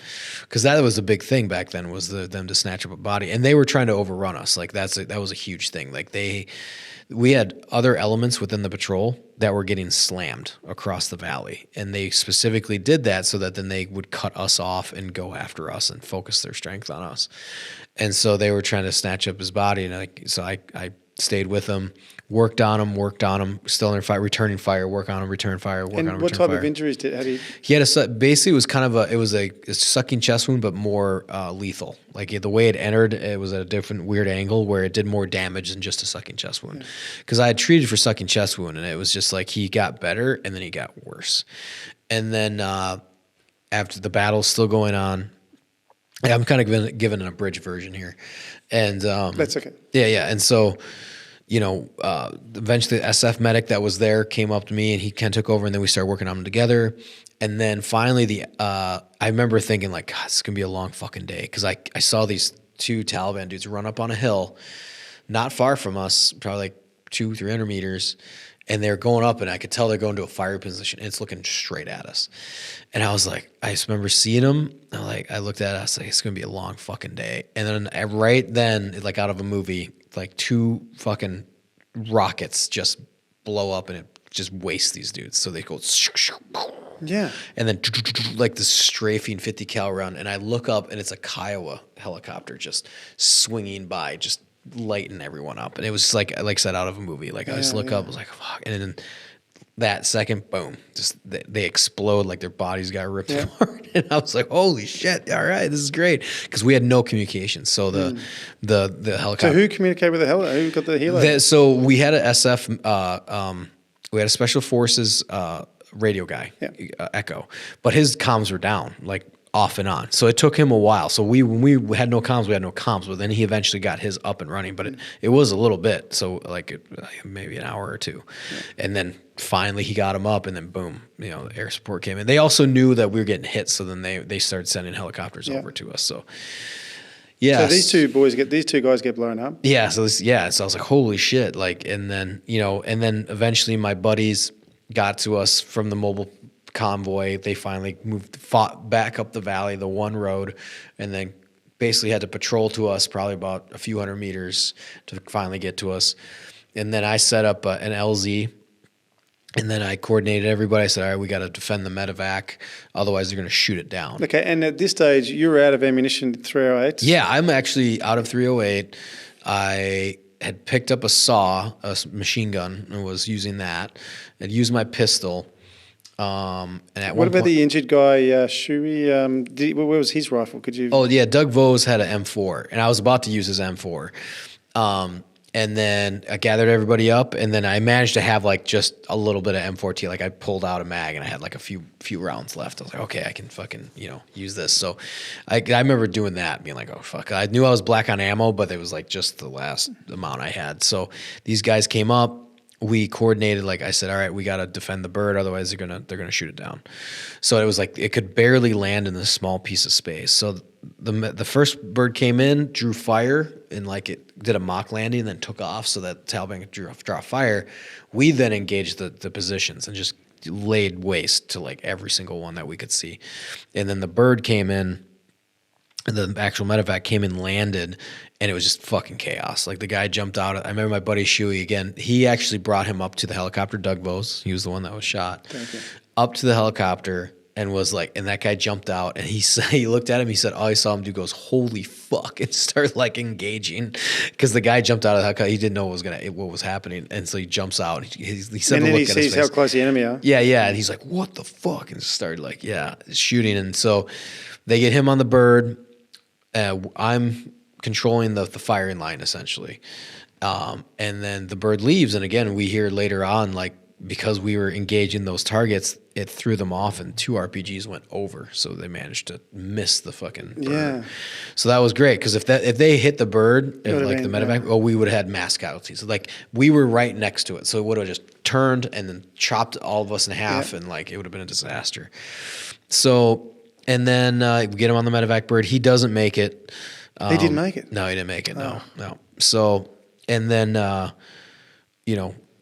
Cause that was a big thing back then, was them to snatch up a body, and they were trying to overrun us. Like that was a huge thing. Like we had other elements within the patrol that were getting slammed across the valley, and they specifically did that so that then they would cut us off and go after us and focus their strength on us. And so they were trying to snatch up his body, and so I stayed with him, worked on him, still under fire, returning fire, work on him, return fire, work on him, return fire. And what type of injuries had he? He had basically it was kind of a sucking chest wound, but more lethal. Like the way it entered, it was at a different weird angle where it did more damage than just a sucking chest wound. Because I had treated for sucking chest wound, and it was just like he got better and then he got worse. And then after the battle's still going on, I'm kind of giving an abridged version here, and that's okay. Yeah. And so, eventually the SF medic that was there came up to me, and he kind of took over, and then we started working on them together. And then finally, I remember thinking like, God, this is gonna be a long fucking day, because I saw these 2 Taliban dudes run up on a hill, not far from us, probably like 200-300 meters. And they're going up, and I could tell they're going to a fire position, and it's looking straight at us. And I was like, I just remember seeing them. I looked at it, I was like, it's going to be a long fucking day. And then right then, like out of a movie, like 2 fucking rockets just blow up, and it just wastes these dudes. So they go, yeah. And then like this strafing 50 cal round. And I look up, and it's a Kiowa helicopter just swinging by, just lighten everyone up. And it was like I said, out of a movie. Like I just look up, I was like, fuck. And then that second, boom, just they explode, like their bodies got ripped apart. And I was like, holy shit, all right, this is great. Because we had no communication. So the helicopter. So who communicated with the helicopter? Who got the helo? So we had a SF, we had a special forces radio guy, EKKO, but his comms were down, like off and on. So it took him a while. So when we had no comms, we had no comms. But then he eventually got his up and running. But it was a little bit. So like maybe an hour or 2. Yeah. And then finally he got him up, and then boom, the air support came in. They also knew that we were getting hit. So then they started sending helicopters over to us. So yeah. So these two guys get blown up. Yeah. So I was like, holy shit. Like, and then eventually my buddies got to us from the mobile convoy. They finally fought back up the valley, the one road, and then basically had to patrol to us probably about a few hundred meters to finally get to us. And then I set up an LZ, and then I coordinated everybody. I said, all right, we got to defend the Medivac, otherwise they're going to shoot it down. Okay, and at this stage, you were out of ammunition 308? Yeah, I'm actually out of 308. I had picked up a saw, a machine gun, and was using that. I'd used my pistol. And at what about the injured guy, Shui? Where was his rifle? Could you? Oh yeah, Doug Vose had an M4, and I was about to use his M4. And then I gathered everybody up, and then I managed to have like just a little bit of M4T. Like I pulled out a mag, and I had like a few rounds left. I was like, okay, I can fucking use this. So I remember doing that, being like, oh fuck. I knew I was black on ammo, but it was like just the last amount I had. So these guys came up. We coordinated, like I said, all right, we got to defend the bird, otherwise they're gonna shoot it down. So it was like it could barely land in this small piece of space. So the first bird came in, drew fire, and like it did a mock landing, and then took off so that Taliban could draw fire. We then engaged the positions and just laid waste to like every single one that we could see. And then the bird came in, the actual medevac came and landed, and it was just fucking chaos. Like the guy jumped out. I remember my buddy Shui again. He actually brought him up to the helicopter. Doug Vose, he was the one that was shot. Up to the helicopter, and was like, and that guy jumped out, and he looked at him. He said, all he saw him do goes, holy fuck, and started like engaging, because the guy jumped out of the helicopter. He didn't know what was happening, and so he jumps out. He said, and then he sees how close the enemy are. Yeah, and he's like, what the fuck, and started like shooting. And so they get him on the bird. I'm controlling the firing line essentially, and then the bird leaves, and again we hear later on, like, because we were engaging those targets, it threw them off, and 2 RPGs went over, so they managed to miss the fucking bird. Yeah. So that was great, because if they hit the bird, like the medevac, we would have had mass casualties. Like we were right next to it, so it would have just turned and then chopped all of us in half, and like it would have been a disaster. So. And then we get him on the medevac bird. He doesn't make it. He didn't make it? No, he didn't make it. No. So, and then,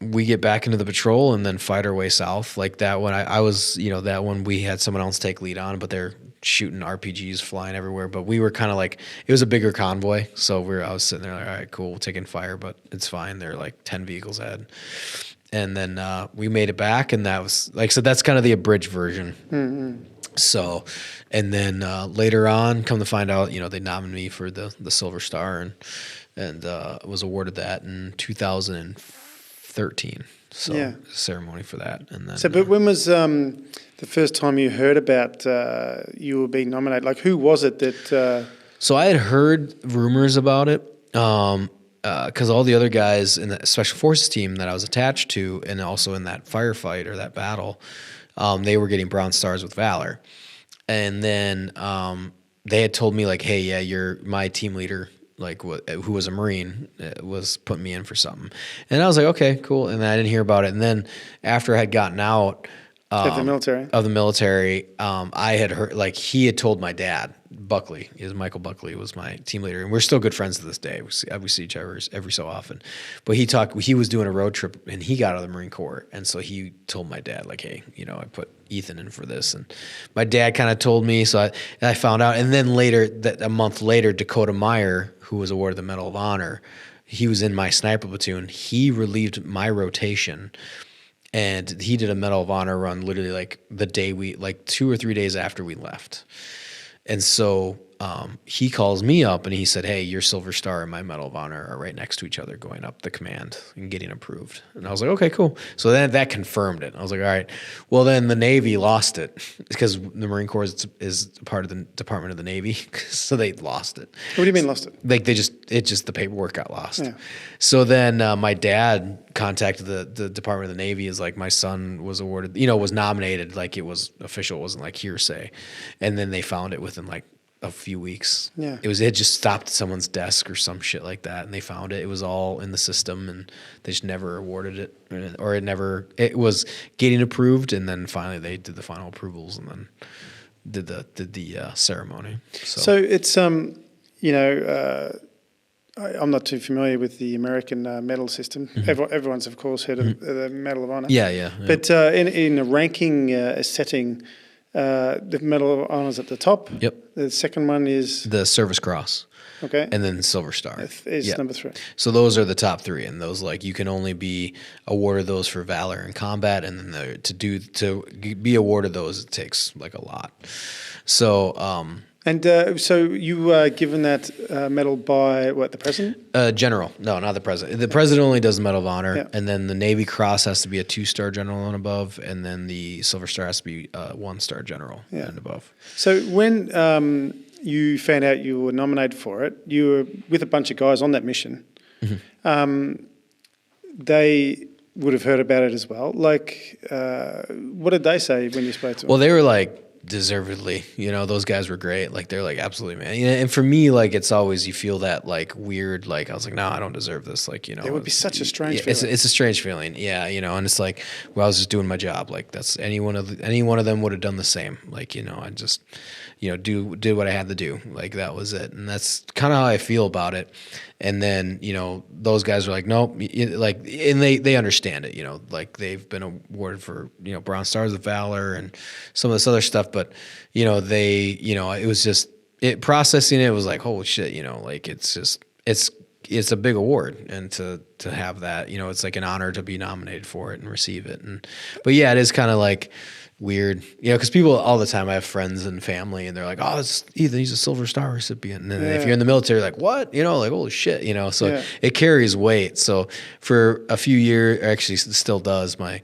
we get back into the patrol and then fight our way south. Like that one, I was, that one we had someone else take lead on, but they're shooting RPGs flying everywhere. But we were kind of like, it was a bigger convoy. So I was sitting there like, all right, cool, we're taking fire, but it's fine. They're like 10 vehicles ahead. And then we made it back, and that was like, so that's kind of the abridged version. Mm-hmm. So, and then later on, come to find out, they nominated me for the Silver Star, and was awarded that in 2013. So ceremony for that, and then. So, but when was the first time you heard about you were being nominated? Like, who was it that? So I had heard rumors about it. Because all the other guys in the Special Forces team that I was attached to, and also in that firefight or that battle, they were getting Bronze Stars with Valor. And then they had told me, like, hey, yeah, you're my team leader, like, who was a Marine, was putting me in for something. And I was like, okay, cool. And then I didn't hear about it. And then after I had gotten out of the military, I had heard, like, he had told my dad, Buckley, Michael Buckley was my team leader, and we're still good friends to this day. We see each other every so often. But he was doing a road trip, and he got out of the Marine Corps, and so he told my dad, like, hey, I put Ethan in for this, and my dad kind of told me, so I found out. And then a month later, Dakota Meyer, who was awarded the Medal of Honor, he was in my sniper platoon. He relieved my rotation. And he did a Medal of Honor run literally like the day 2 or 3 days after we left. And so he calls me up and he said, hey, your Silver Star and my Medal of Honor are right next to each other going up the command and getting approved. And I was like, okay, cool. So then that confirmed it. I was like, all right. Well, then the Navy lost it because the Marine Corps is part of the Department of the Navy. So they lost it. What do you mean lost it? Like the paperwork got lost. Yeah. So then my dad contacted the Department of the Navy, is like, my son was awarded, was nominated, like it was official, it wasn't like hearsay. And then they found it within like a few weeks. Yeah. It had just stopped at someone's desk or some shit like that, and they found it. It was all in the system, and they just never awarded it, or it was getting approved, and then finally they did the final approvals, and then did the ceremony. So it's I'm not too familiar with the American medal system. Mm-hmm. Everyone's, of course, heard of the Medal of Honor. Yeah. But in a ranking setting, the Medal of Honor is at the top. Yep. The second one is the Service Cross. Okay. And then Silver Star is number 3. So those are the top 3, and those, like, you can only be awarded those for valor in combat, and then to be awarded those, it takes like a lot. So. So you were given that medal by the president? General. No, not the president. The president only does the Medal of Honor, yeah. And then the Navy Cross has to be a 2-star general and above, and then the Silver Star has to be 1-star general and above. So when you found out you were nominated for it, you were with a bunch of guys on that mission. Mm-hmm. They would have heard about it as well. Like, what did they say when you spoke to them? Well, they were like, deservedly, those guys were great. Like, they're like, absolutely, man. And for me, like, it's always, you feel that like weird, like, I was like, no, I don't deserve this. Like, it would be such a strange feeling. It's a strange feeling. Yeah. And it's like, well, I was just doing my job. Like, that's any one of them would have done the same. Like, I just, did what I had to do. Like, that was it. And that's kind of how I feel about it. And then, those guys were like, nope, like, and they understand it, like, they've been awarded for, Bronze Stars of Valor and some of this other stuff. But, it was just, processing it was like, holy shit, like, it's just, it's a big award. And to have that, it's like an honor to be nominated for it and receive it. But yeah, it is kind of like, weird, because people all the time, I have friends and family, and they're like, oh, it's Ethan, he's a Silver Star recipient. And then if you're in the military, like, what? Like, holy shit, so it carries weight. So for a few years, actually it still does, my,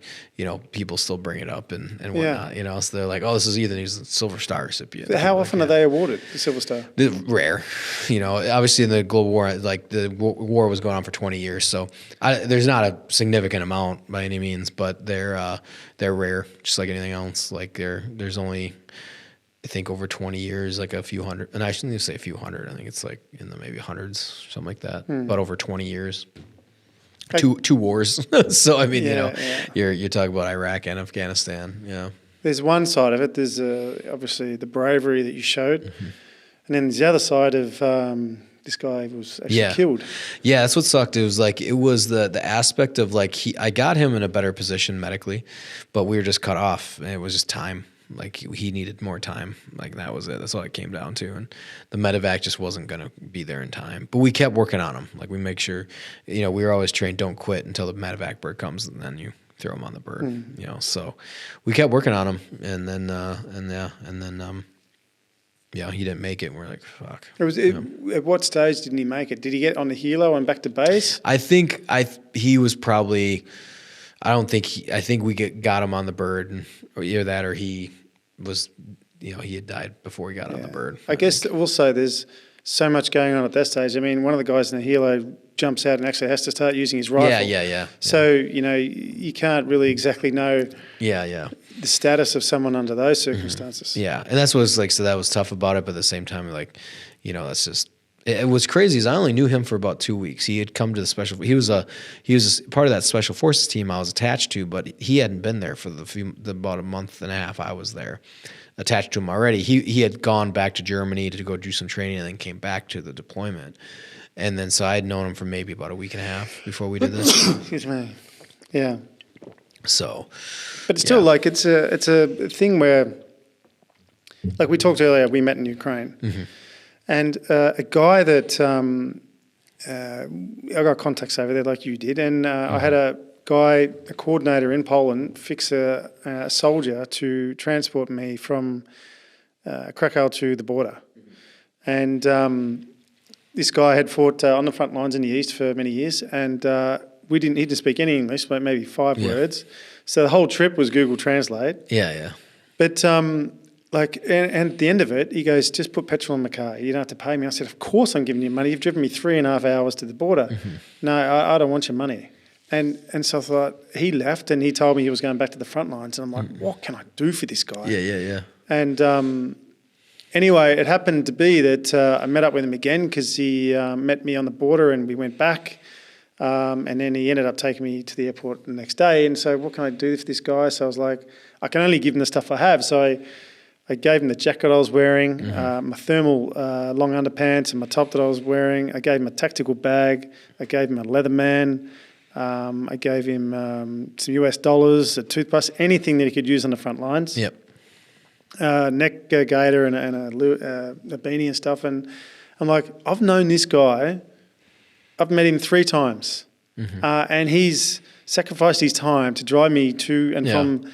people still bring it up and whatnot, so they're like, oh, this is Ethan, he's a Silver Star recipient. How often are they awarded the Silver Star? Rare. Obviously in the global war, like, the war was going on for 20 years, so there's not a significant amount by any means, but they're rare, just like anything else. Like, there's only, I think, over 20 years, like a few hundred, and I shouldn't even say a few hundred. I think it's like in the maybe hundreds, something like that. But over 20 years, two wars. So I mean, you're talking about Iraq and Afghanistan. Yeah. There's one side of it. There's obviously the bravery that you showed, and then there's the other side of this guy was actually killed. Yeah, that's what sucked. It was the aspect of like I got him in a better position medically, but we were just cut off. And it was just time. Like he needed more time. Like that was it. That's all it came down to. And the Medivac just wasn't going to be there in time. But we kept working on him. Like we make sure, we were always trained, don't quit until the Medivac bird comes, and then you throw him on the bird. So we kept working on him, and then he didn't make it. And we're like, fuck. At what stage didn't he make it? Did he get on the helo and back to base? I think he was probably. I think we got him on the bird, and or either that or he was, he had died before he got on the bird. I guess also there's so much going on at that stage. I mean, one of the guys in the helo jumps out and actually has to start using his rifle. Yeah. So, you can't really exactly know the status of someone under those circumstances. Mm-hmm. Yeah, and that's what was like, so that was tough about it, but at the same time, like, that's just, it was crazy is I only knew him for about 2 weeks. He had come to the he was part of that special forces team I was attached to, but he hadn't been there for about a month and a half I was there attached to him already. He had gone back to Germany to go do some training and then came back to the deployment. And then so I had known him for maybe about a week and a half before we did this. Excuse me. Yeah. So, but it's still like it's a thing where, like we talked earlier, we met in Ukraine. Mm-hmm. And a guy that I got contacts over there like you did, and I had a coordinator in Poland, fix a soldier to transport me from Krakow to the border. And this guy had fought on the front lines in the east for many years, and he didn't speak any English, but maybe 5 words. So the whole trip was Google Translate. Yeah. But and at the end of it, he goes, just put petrol in the car. You don't have to pay me. I said, of course I'm giving you money. You've driven me 3.5 hours to the border. Mm-hmm. No, I don't want your money. And so I thought, he left and he told me he was going back to the front lines. And I'm like, what can I do for this guy? Yeah. And anyway, it happened to be that I met up with him again because he met me on the border and we went back. And then he ended up taking me to the airport the next day. And so what can I do for this guy? So I was like, I can only give him the stuff I have. So I gave him the jacket I was wearing, my thermal long underpants and my top that I was wearing. I gave him a tactical bag. I gave him a Leatherman. I gave him some US dollars, a toothbrush, anything that he could use on the front lines. Yep. Neck gaiter and a beanie and stuff. And I'm like, I've known this guy. I've met him 3 times. Mm-hmm. And he's sacrificed his time to drive me to and from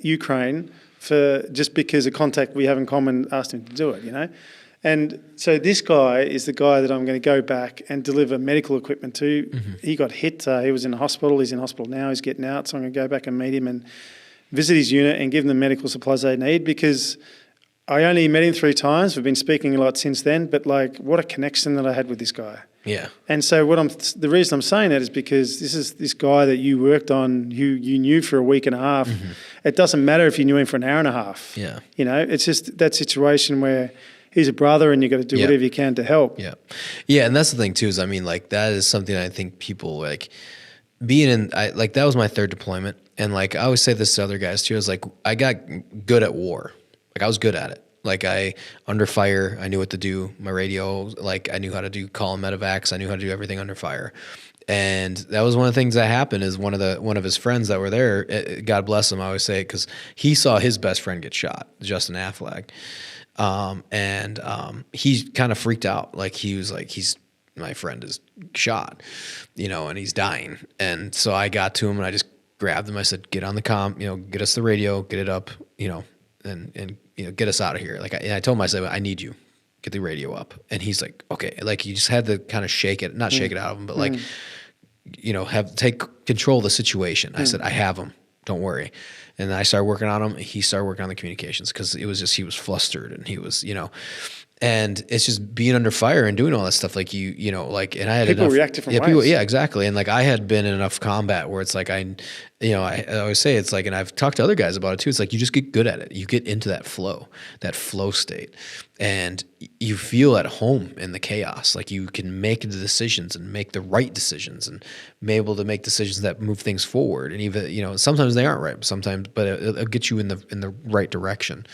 Ukraine just because a contact we have in common asked him to do it, And so this guy is the guy that I'm going to go back and deliver medical equipment to. Mm-hmm. He got hit. He was in the hospital. He's in hospital now. He's getting out. So I'm going to go back and meet him and visit his unit and give them the medical supplies they need because I only met him 3 times. We've been speaking a lot since then, but like what a connection that I had with this guy. Yeah. And so the reason I'm saying that is because this is this guy that you worked on, who you knew for a week and a half. Mm-hmm. It doesn't matter if you knew him for an hour and a half. Yeah. It's just that situation where he's a brother and you've got to do whatever you can to help. Yeah. Yeah. And that's the thing too, is that is something I think people that was my 3rd deployment. And I always say this to other guys too, is I got good at war. I was good at it. Under fire, I knew what to do. My radio, I knew how to call Medivacs. I knew how to do everything under fire. And that was one of the things that happened is one of his friends that were there, God bless him, I always say, because he saw his best friend get shot, Justin Affleck. He kind of freaked out. He was my friend is shot, and he's dying. And so I got to him and I just grabbed him. I said, get on the comm, get us the radio, get it up, and get us out of here. And I told him, I said, I need you. Get the radio up. And he's like, okay. You just had to kind of shake it, not shake it out of him, but take control of the situation. I said, I have him. Don't worry. And then I started working on him. He started working on the communications because it was just, he was flustered and he was, and it's just being under fire and doing all that stuff. And I had people react different ways. Yeah, exactly. And I had been in enough combat where it's I always say it's and I've talked to other guys about it too. It's you just get good at it. You get into that flow state, and you feel at home in the chaos. You can make the decisions and make the right decisions and be able to make decisions that move things forward. And even sometimes they aren't right, but it'll get you in the right direction.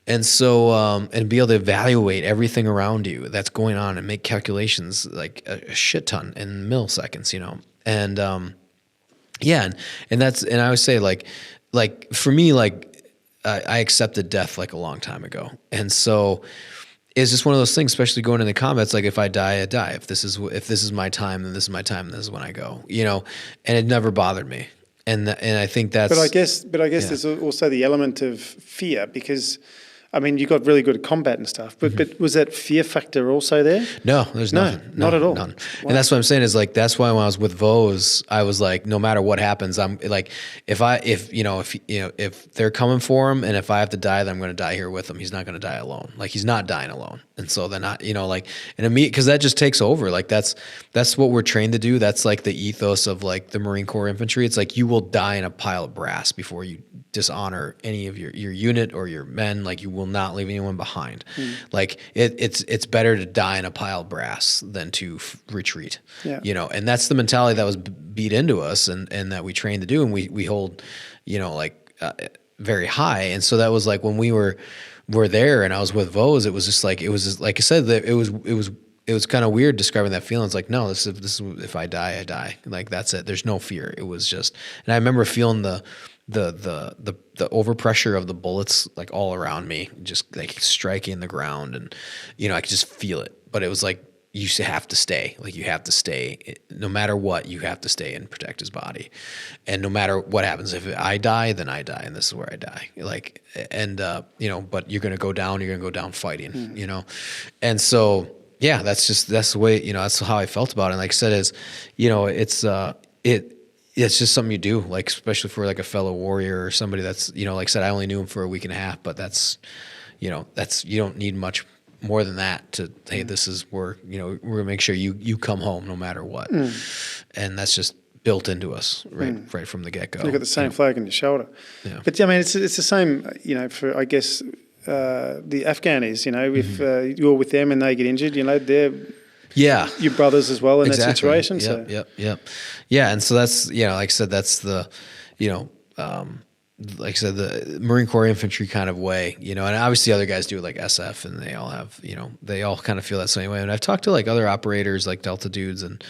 And so, and be able to evaluate everything around you that's going on and make calculations like a shit ton in milliseconds, and, yeah. And that's, and I would say like for me, like I accepted death like a long time ago. And so it's just one of those things, especially going into combat. It's like, if I die, I die. If this is my time, then this is my time. And this is when I go, and it never bothered me. And I think that's, But I guess there's also the element of fear, because I mean, you got really good at combat and stuff, but was that fear factor also there? No, there's nothing. No, not at all. None. Wow. And that's what I'm saying is like, that's why when I was with Vos, I was like, no matter what happens, I'm like, if they're coming for him, and if I have to die, then I'm going to die here with him. He's not going to die alone. Like, he's not dying alone. And so then because that just takes over. Like, that's what we're trained to do. That's like the ethos of like the Marine Corps infantry. It's like, you will die in a pile of brass before you dishonor any of your unit or your men. Like, you will not leave anyone behind. Like, it's better to die in a pile of brass than to retreat. Yeah. And that's the mentality that was beat into us, and that we trained to do, and we hold, very high. And so that was like, when we were there, and I was with Vos, it was just like I said, that it was kind of weird describing that feeling. It's like, no, this is if I die, I die. Like, that's it. There's no fear. It was just, and I remember feeling the overpressure of the bullets like all around me, just like striking the ground, and I could just feel it. But it was like, you have to stay. Like, you have to stay, no matter what. You have to stay and protect his body, and no matter what happens, if I die, then I die, and this is where I die. Like, and but you're gonna go down. You're gonna go down fighting. And so, yeah, that's the way. That's how I felt about it. And like I said, it's just something you do, like, especially for like a fellow warrior or somebody that's, like I said, I only knew him for a week and a half, but that's you don't need much more than that to, hey, this is where, we're gonna make sure you come home no matter what. And that's just built into us right from the get-go. You've got the same flag on your shoulder. Yeah. But I mean, it's the same, for, I guess, the Afghanis, if you're with them and they get injured, they're your brothers as well in that situation. Yep. Yeah, and so that's, like I said, that's the, like I said, the Marine Corps infantry kind of way, and obviously other guys do it like SF, and they all have, they all kind of feel that same way. And I've talked to like other operators, like Delta dudes, and,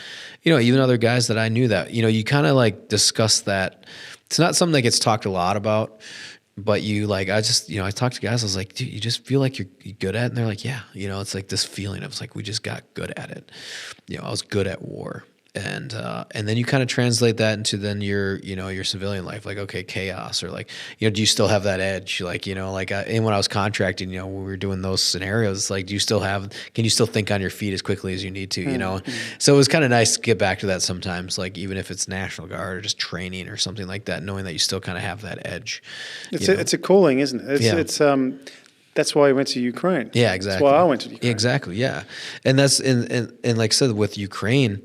even other guys that I knew that, you kind of like discuss that. It's not something that gets talked a lot about, but I talked to guys, I was like, dude, you just feel like you're good at it? And they're like, yeah, it's like this feeling of like, we just got good at it. I was good at war. And then you kind of translate that into then your civilian life, like, okay, chaos, or like, do you still have that edge? Like, and when I was contracting, when we were doing those scenarios, like, can you still think on your feet as quickly as you need to, So it was kind of nice to get back to that sometimes, like, even if it's National Guard or just training or something like that, knowing that you still kind of have that edge. It's a calling, isn't it? It's that's why I went to Ukraine. Yeah, exactly. That's why I went to Ukraine. Exactly, yeah. And that's and like I said, with Ukraine,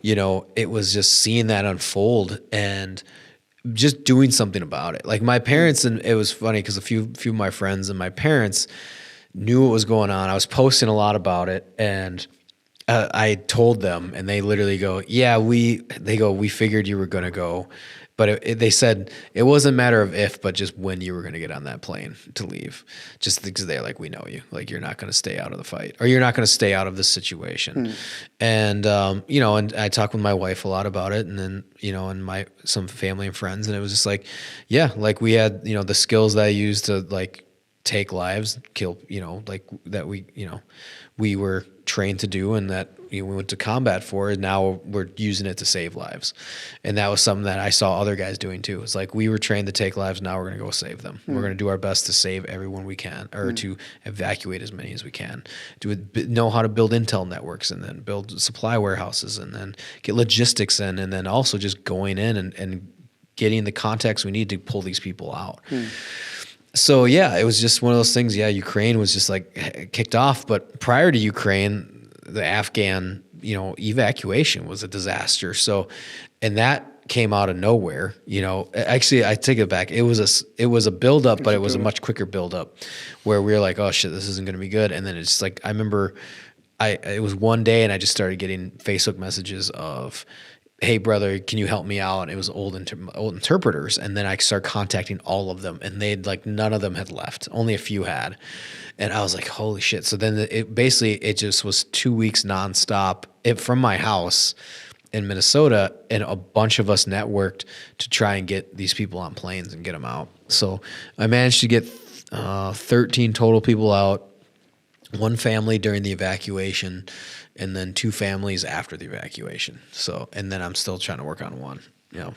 it was just seeing that unfold and just doing something about it. Like, my parents, and it was funny because a few of my friends and my parents knew what was going on. I was posting a lot about it, and I told them, and they literally go, "Yeah, we figured you were going to go." But they said it wasn't a matter of if, but just when you were going to get on that plane to leave. Just because they're like, we know you. Like, you're not going to stay out of the fight, or you're not going to stay out of this situation. And, and I talked with my wife a lot about it, and then, and some family and friends. And it was just like, yeah, like, we had, the skills that I used to, like, take lives, kill, like, that we were trained to do, and that we went to combat for, and now we're using it to save lives. And that was something that I saw other guys doing too. It's like, we were trained to take lives, now we're going to go save them. We're going to do our best to save everyone we can, or to evacuate as many as we can, know how to build intel networks, and then build supply warehouses, and then get logistics in, and then also just going in and getting the contacts we need to pull these people out. So yeah, it was just one of those things. Yeah, Ukraine was just like kicked off, but prior to Ukraine, the Afghan, evacuation was a disaster. So, and that came out of nowhere. Actually, I take it back. It was a buildup, but it was a much quicker buildup, where we were like, oh shit, this isn't going to be good. And then it's like, I remember, it was one day, and I just started getting Facebook messages of hey brother, can you help me out? And it was old interpreters. And then I started contacting all of them, and they'd like, none of them had left. Only a few had. And I was like, holy shit. So then it just was 2 weeks nonstop from my house in Minnesota, and a bunch of us networked to try and get these people on planes and get them out. So I managed to get 13 total people out, one family during the evacuation, and then 2 families after the evacuation. So, and then I'm still trying to work on one,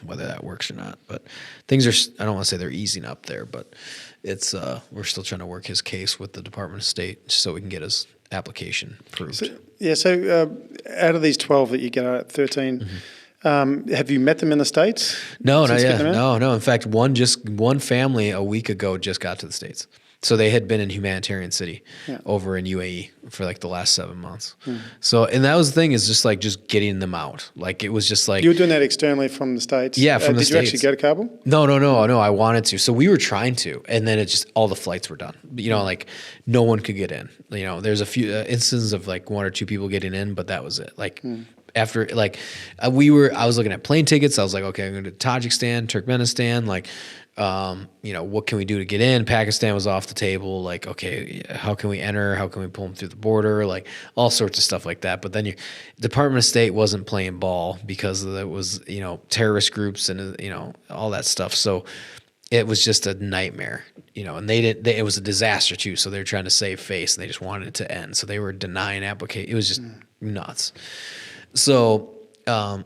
whether that works or not. But things are, I don't want to say they're easing up there, but it's, we're still trying to work his case with the Department of State so we can get his application approved. So out of these 12 that you get out at 13, have you met them in the States? No, not yet. No. In fact, one family a week ago just got to the States. So they had been in Humanitarian City over in UAE for like the last 7 months. So, and that was the thing, is just getting them out. Like, it was just like... You were doing that externally from the States? Yeah, from the States. Did you actually go to Kabul? No, I wanted to. So we were trying to, and then it just, all the flights were done. Like, no one could get in. There's a few instances of like 1 or 2 people getting in, but that was it. Like, after, like, I was looking at plane tickets. I was like, okay, I'm going to Tajikistan, Turkmenistan, like... what can we do to get in? Pakistan was off the table. Like, okay, how can we enter? How can we pull them through the border? Like, all sorts of stuff like that. But then Department of State wasn't playing ball because it was, terrorist groups and, all that stuff. So it was just a nightmare, and it was a disaster too. So they were trying to save face, and they just wanted it to end. So they were denying application. It was just nuts. So, so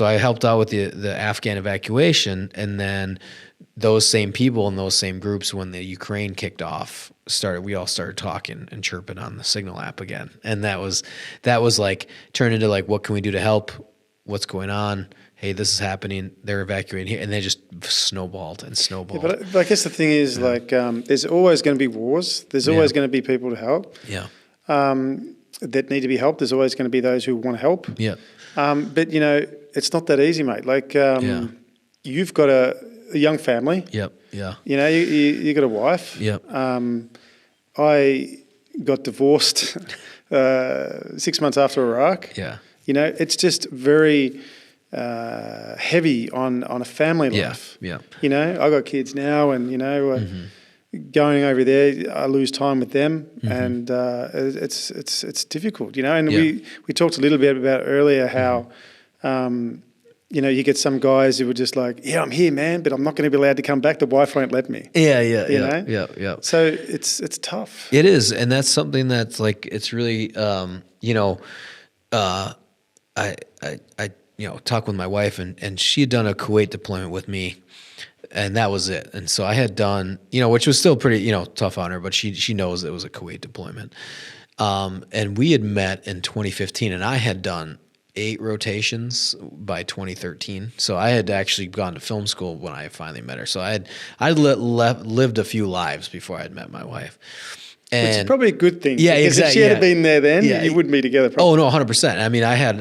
I helped out with the Afghan evacuation, and then those same people and those same groups, when the Ukraine kicked off, we all started talking and chirping on the Signal app again. And that was like turned into like, what can we do to help? What's going on? Hey, this is happening. They're evacuating here. And they just snowballed. Yeah, but I guess the thing is, there's always going to be wars. There's always going to be people to help. Yeah. That need to be helped. There's always going to be those who want to help. Yeah. But, it's not that easy, mate. Like, you've got a young family. Yep. Yeah. You got a wife. Yep. I got divorced 6 months after Iraq. Yeah. It's just very heavy on a family life. Yeah. I got kids now, and going over there, I lose time with them, and it's difficult. And we talked a little bit about earlier how you get some guys who were just like, yeah, I'm here, man, but I'm not going to be allowed to come back. The wife won't let me. Yeah. So it's tough. It is, and that's something that's like, it's really, I talked with my wife, and she had done a Kuwait deployment with me, and that was it. And so I had done, which was still pretty, tough on her, but she knows it was a Kuwait deployment. And we had met in 2015, and I had done 8 rotations by 2013. So I had actually gone to film school when I finally met her. So I'd lived a few lives before I'd met my wife. And which is probably a good thing. Yeah, because exactly. If she had been there then, you wouldn't be together. Probably. Oh no, 100%. I mean, I had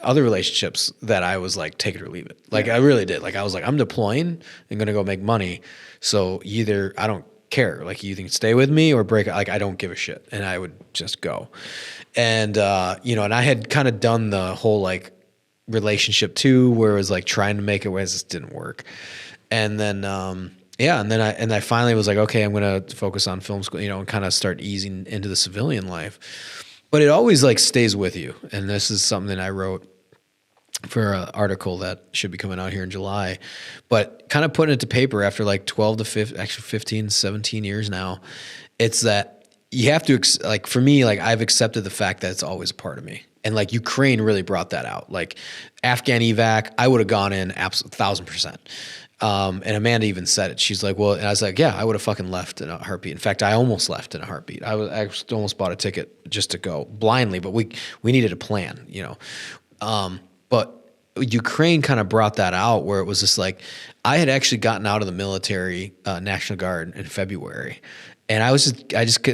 other relationships that I was like, take it or leave it. Like I really did. Like I was like, I'm deploying and going to go make money. So either I don't care. Like you can stay with me or break. Like I don't give a shit, and I would just go. And and I had kind of done the whole like relationship too, where it was like trying to make it, where it just didn't work. And then and then I finally was like, okay, I'm going to focus on film school, and kind of start easing into the civilian life. But it always like stays with you. And this is something I wrote for an article that should be coming out here in July. But kind of putting it to paper after like 12 to 15, 17 years now, it's that you have to, like for me, like I've accepted the fact that it's always a part of me. And like Ukraine really brought that out. Like Afghan evac, I would have gone in 1,000%. And Amanda even said it. She's like, well, and I was like, yeah, I would have fucking left in a heartbeat. In fact, I almost left in a heartbeat. I almost bought a ticket just to go blindly, but we needed a plan, but Ukraine kind of brought that out, where it was just like, I had actually gotten out of the military, National Guard in February. And it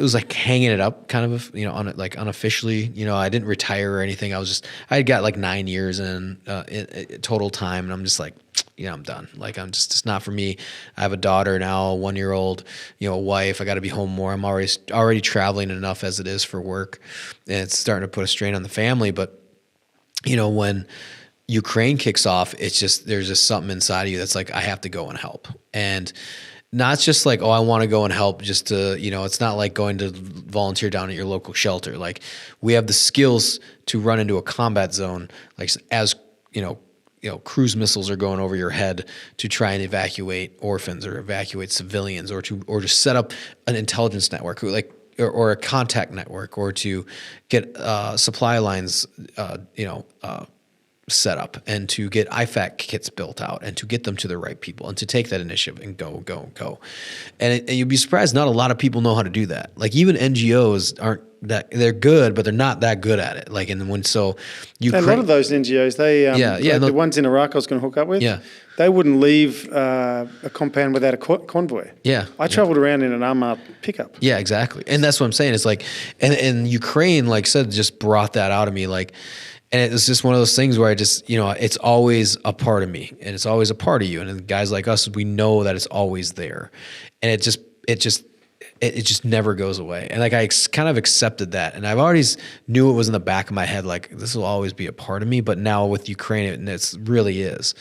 was like hanging it up kind of, unofficially, I didn't retire or anything. I had got like 9 years in total time. And I'm just like, I'm done. Like, it's not for me. I have a daughter now, a 1-year-old, a wife. I got to be home more. I'm already traveling enough as it is for work, and it's starting to put a strain on the family. But, when Ukraine kicks off, it's just, there's just something inside of you that's like, I have to go and help. And not just like, oh, I want to go and help just to, it's not like going to volunteer down at your local shelter. Like, we have the skills to run into a combat zone, like as, cruise missiles are going over your head to try and evacuate orphans or evacuate civilians, or to set up an intelligence network, like, or a contact network, or to get supply lines, set up, and to get IFAC kits built out, and to get them to the right people, and to take that initiative and go. And you'd be surprised, not a lot of people know how to do that. Like, even NGOs aren't that, they're good, but they're not that good at it. Like, and when, so you, a lot of those NGOs, the ones in Iraq I was going to hook up with, they wouldn't leave a compound without a convoy. Yeah. I traveled around in an armored pickup. Yeah, exactly. And that's what I'm saying. It's like, and Ukraine, like I said, just brought that out of me. Like, and it was just one of those things where I just, it's always a part of me, and it's always a part of you. And guys like us, we know that it's always there, and it just never goes away. And like, I kind of accepted that, and I've always knew it was in the back of my head, like, this will always be a part of me. But now with Ukraine, it really is.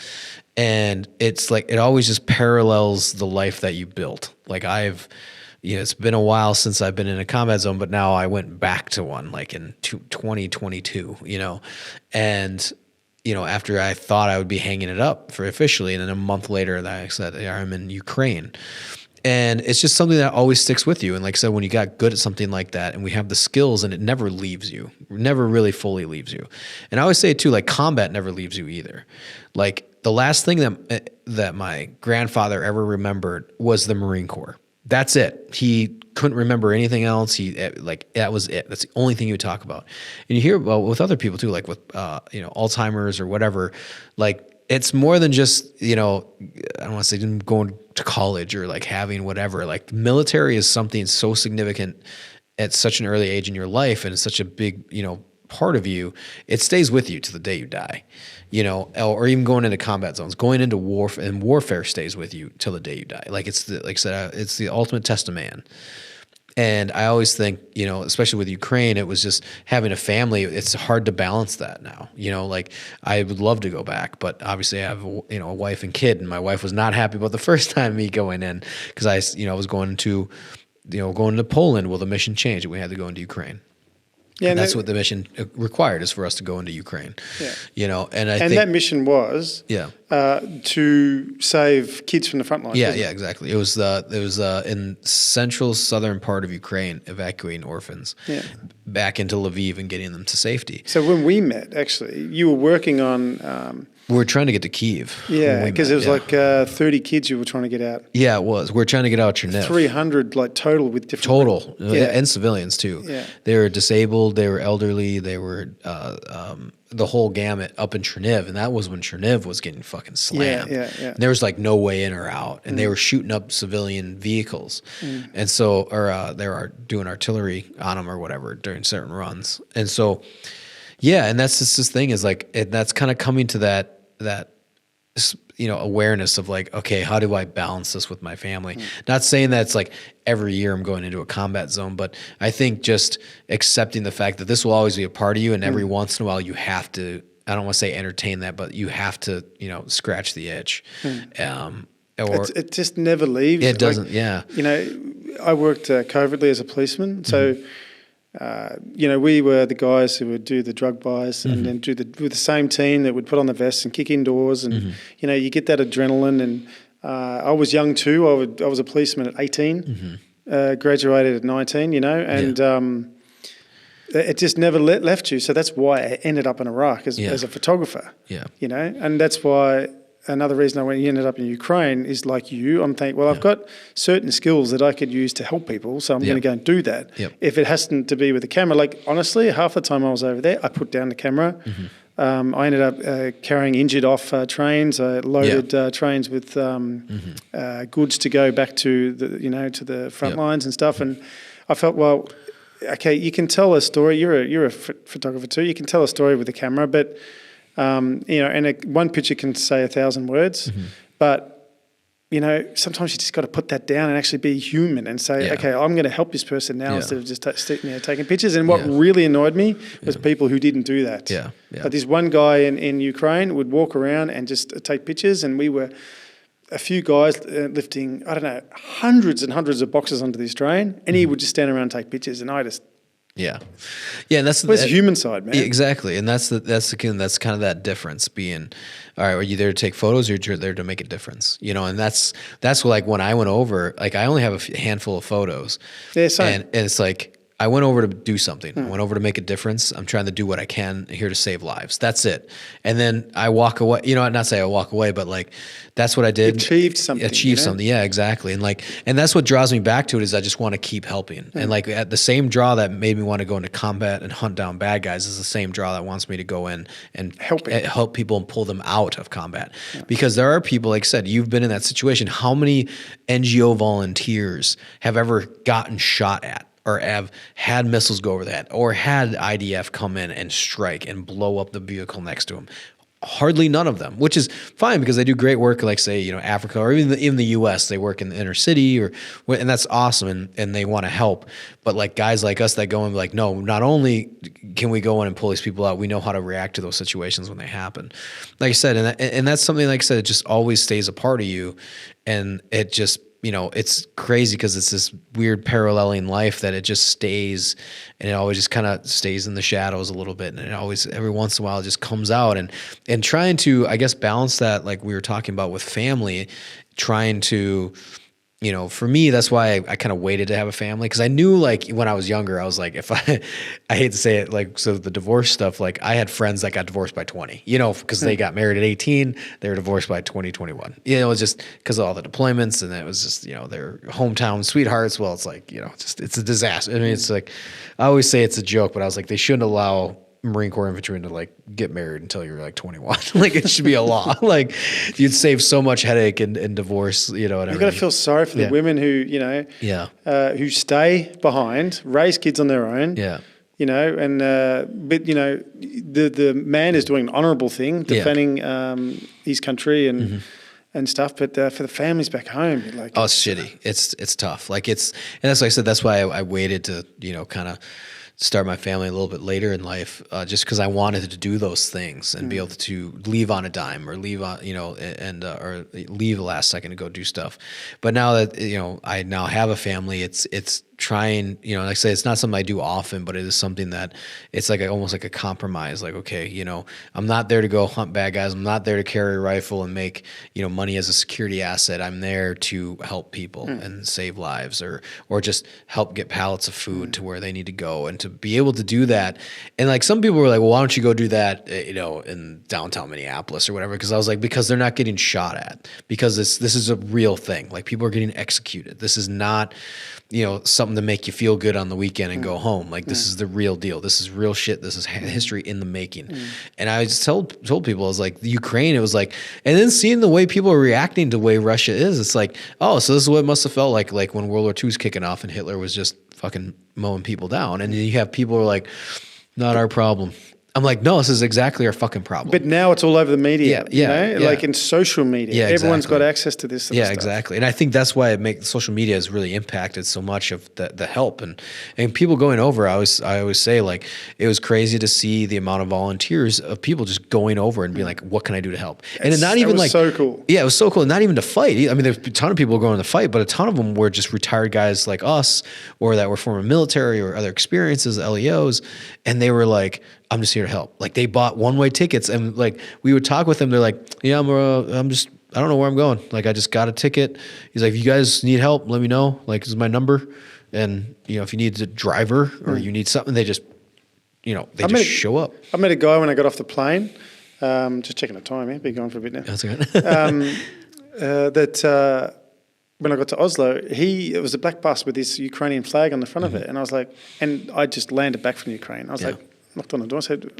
And it's like, it always just parallels the life that you built. Like, it's been a while since I've been in a combat zone, but now I went back to one, like in 2022, and, after I thought I would be hanging it up for officially, and then a month later, I said, I'm in Ukraine. And it's just something that always sticks with you. And like I said, when you got good at something like that, and we have the skills, and it never leaves you, never really fully leaves you. And I always say too, like, combat never leaves you either. Like, the last thing that my grandfather ever remembered was the Marine Corps. That's it. He couldn't remember anything else. That was it. That's the only thing he would talk about. And you hear about with other people too, like with Alzheimer's or whatever. Like, it's more than just, I don't want to say going to college or like having whatever. Like, military is something so significant at such an early age in your life, and it's such a big, part of you. It stays with you to the day you die, or even going into combat zones, going into warfare, and warfare stays with you till the day you die. Like, it's like I said, it's the ultimate test of man. And I always think, especially with Ukraine, it was just having a family. It's hard to balance that now. Like, I would love to go back, but obviously I have a wife and kid, and my wife was not happy about the first time me going in, because I was going to Poland. Well, the mission changed, and we had to go into Ukraine. Yeah, and that's what the mission required, is for us to go into Ukraine. Yeah. And I think that mission was to save kids from the front lines. Yeah, exactly. It was in central southern part of Ukraine, evacuating orphans back into Lviv and getting them to safety. So when we met, actually, you were working on. We were trying to get to Kyiv. Yeah, because it was like 30 kids you were trying to get out. Yeah, it was. We were trying to get out Cherniv. 300 like total with different... Total. And civilians too. Yeah. They were disabled, they were elderly, they were the whole gamut up in Cherniv. And that was when Cherniv was getting fucking slammed. Yeah. And there was like no way in or out. And they were shooting up civilian vehicles. And so, they were doing artillery on them or whatever during certain runs. And so, yeah, and that's just this thing is like, that's kind of coming to that awareness of like, okay, how do I balance this with my family? Not saying that it's like every year I'm going into a combat zone, but I think just accepting the fact that this will always be a part of you, and every once in a while you have to, I don't want to say entertain that, but you have to, scratch the itch. Or it just never leaves. It doesn't. I worked covertly as a policeman, so we were the guys who would do the drug buys and then with the same team that would put on the vests and kick indoors, and you get that adrenaline. And I was young too. I was a policeman at 18, graduated at 19. And it just never left you. So that's why I ended up in Iraq as a photographer. Yeah, and that's why. Another reason I ended up in Ukraine is like you. I'm thinking, well, I've got certain skills that I could use to help people, so I'm going to go and do that. If it has to be with the camera, like honestly, half the time I was over there, I put down the camera. I ended up carrying injured off trains. I loaded trains with goods to go back to the front lines and stuff. And I felt, well, okay, you can tell a story. You're a photographer too. You can tell a story with the camera, but and one picture can say 1,000 words, but sometimes you just got to put that down and actually be human and say, okay, I'm going to help this person now instead of just taking pictures. And what really annoyed me was people who didn't do that. Yeah. But this one guy in Ukraine would walk around and just take pictures, and we were a few guys lifting, I don't know, hundreds and hundreds of boxes onto this train, and he would just stand around and take pictures, and I just... Yeah, and that's the human side, man. Yeah, exactly, and that's kind of that difference. Being, all right, are you there to take photos, or you're there to make a difference? And that's like when I went over, like I only have a handful of photos. Yeah, same. And it's like I went over to do something. I went over to make a difference. I'm trying to do what I can here to save lives. That's it. And then I walk away. Not say I walk away, but like that's what I did. Achieved something. Yeah, exactly. And that's what draws me back to it is I just want to keep helping. And like at the same draw that made me want to go into combat and hunt down bad guys is the same draw that wants me to go in and help people and pull them out of combat. Yeah. Because there are people, like I said, you've been in that situation. How many NGO volunteers have ever gotten shot at? Or have had missiles go over that, or had IDF come in and strike and blow up the vehicle next to them? Hardly none of them, which is fine because they do great work, like say, Africa or even the U.S. They work in the inner city, and that's awesome, and they want to help. But like guys like us that go and be like, no, not only can we go in and pull these people out, we know how to react to those situations when they happen. Like I said, and that's something, like I said, it just always stays a part of you, and it just. It's crazy because it's this weird paralleling life that it just stays, and it always just kind of stays in the shadows a little bit, and it always every once in a while it just comes out, and trying to, I guess, balance that, like we were talking about with family, trying to. For me, that's why I kind of waited to have a family, because I knew, like, when I was younger, I was like, if I hate to say it, like, so the divorce stuff, like, I had friends that got divorced by 20, because they got married at 18, they were divorced by 2021. It was just because of all the deployments, and it was just, their hometown sweethearts. Well, it's like, it's a disaster. I mean, it's like, I always say it's a joke, but I was like, they shouldn't allow Marine Corps infantrymen to like get married until you're like 21. Like it should be a law. Like you'd save so much headache and divorce, and you've got to feel sorry for the women who, who stay behind, raise kids on their own. Yeah. But the man is doing an honourable thing, defending his country and stuff. But for the families back home, like it's shitty. It's tough. Like and that's like I said. That's why I waited to kind of start my family a little bit later in life, just because I wanted to do those things and be able to leave on a dime or leave on, or leave the last second to go do stuff. But now that, I now have a family, it's trying, like I say, it's not something I do often, but it is something that it's like almost like a compromise. Like, okay, I'm not there to go hunt bad guys. I'm not there to carry a rifle and make, money as a security asset. I'm there to help people and save lives or just help get pallets of food to where they need to go, and to be able to do that. And like some people were like, well, why don't you go do that, in downtown Minneapolis or whatever? Because I was like, because they're not getting shot at, because this is a real thing. Like people are getting executed. This is not, something to make you feel good on the weekend and go home. Like this is the real deal. This is real shit. This is history in the making. And I just told people, I was like, the Ukraine, it was like, and then seeing the way people are reacting to the way Russia is, it's like, oh, so this is what it must have felt like when World War II was kicking off and Hitler was just fucking mowing people down. And you have people who are like, not our problem. I'm like, no, this is exactly our fucking problem. But now it's all over the media, like in social media. Yeah, everyone's got access to this sort of stuff. Exactly. And I think that's why social media has really impacted so much of the help. And people going over, I always say, like, it was crazy to see the amount of volunteers of people just going over and being like, what can I do to help? And not even like, so cool. Yeah, it was so cool. Not even to fight. I mean, there's a ton of people going to fight, but a ton of them were just retired guys like us, or that were former military or other experiences, LEOs. And they were like, I'm just here to help. Like they bought one-way tickets, and like we would talk with them. They're like, yeah, I don't know where I'm going. Like I just got a ticket. He's like, if you guys need help, let me know. Like this is my number. And if you need a driver or you need something, they just, they show up. I met a guy when I got off the plane, just checking the time, been going for a bit now. That's okay. When I got to Oslo, it was a black bus with this Ukrainian flag on the front of it. And I was like, and I just landed back from Ukraine. I was like, knocked on the door and said,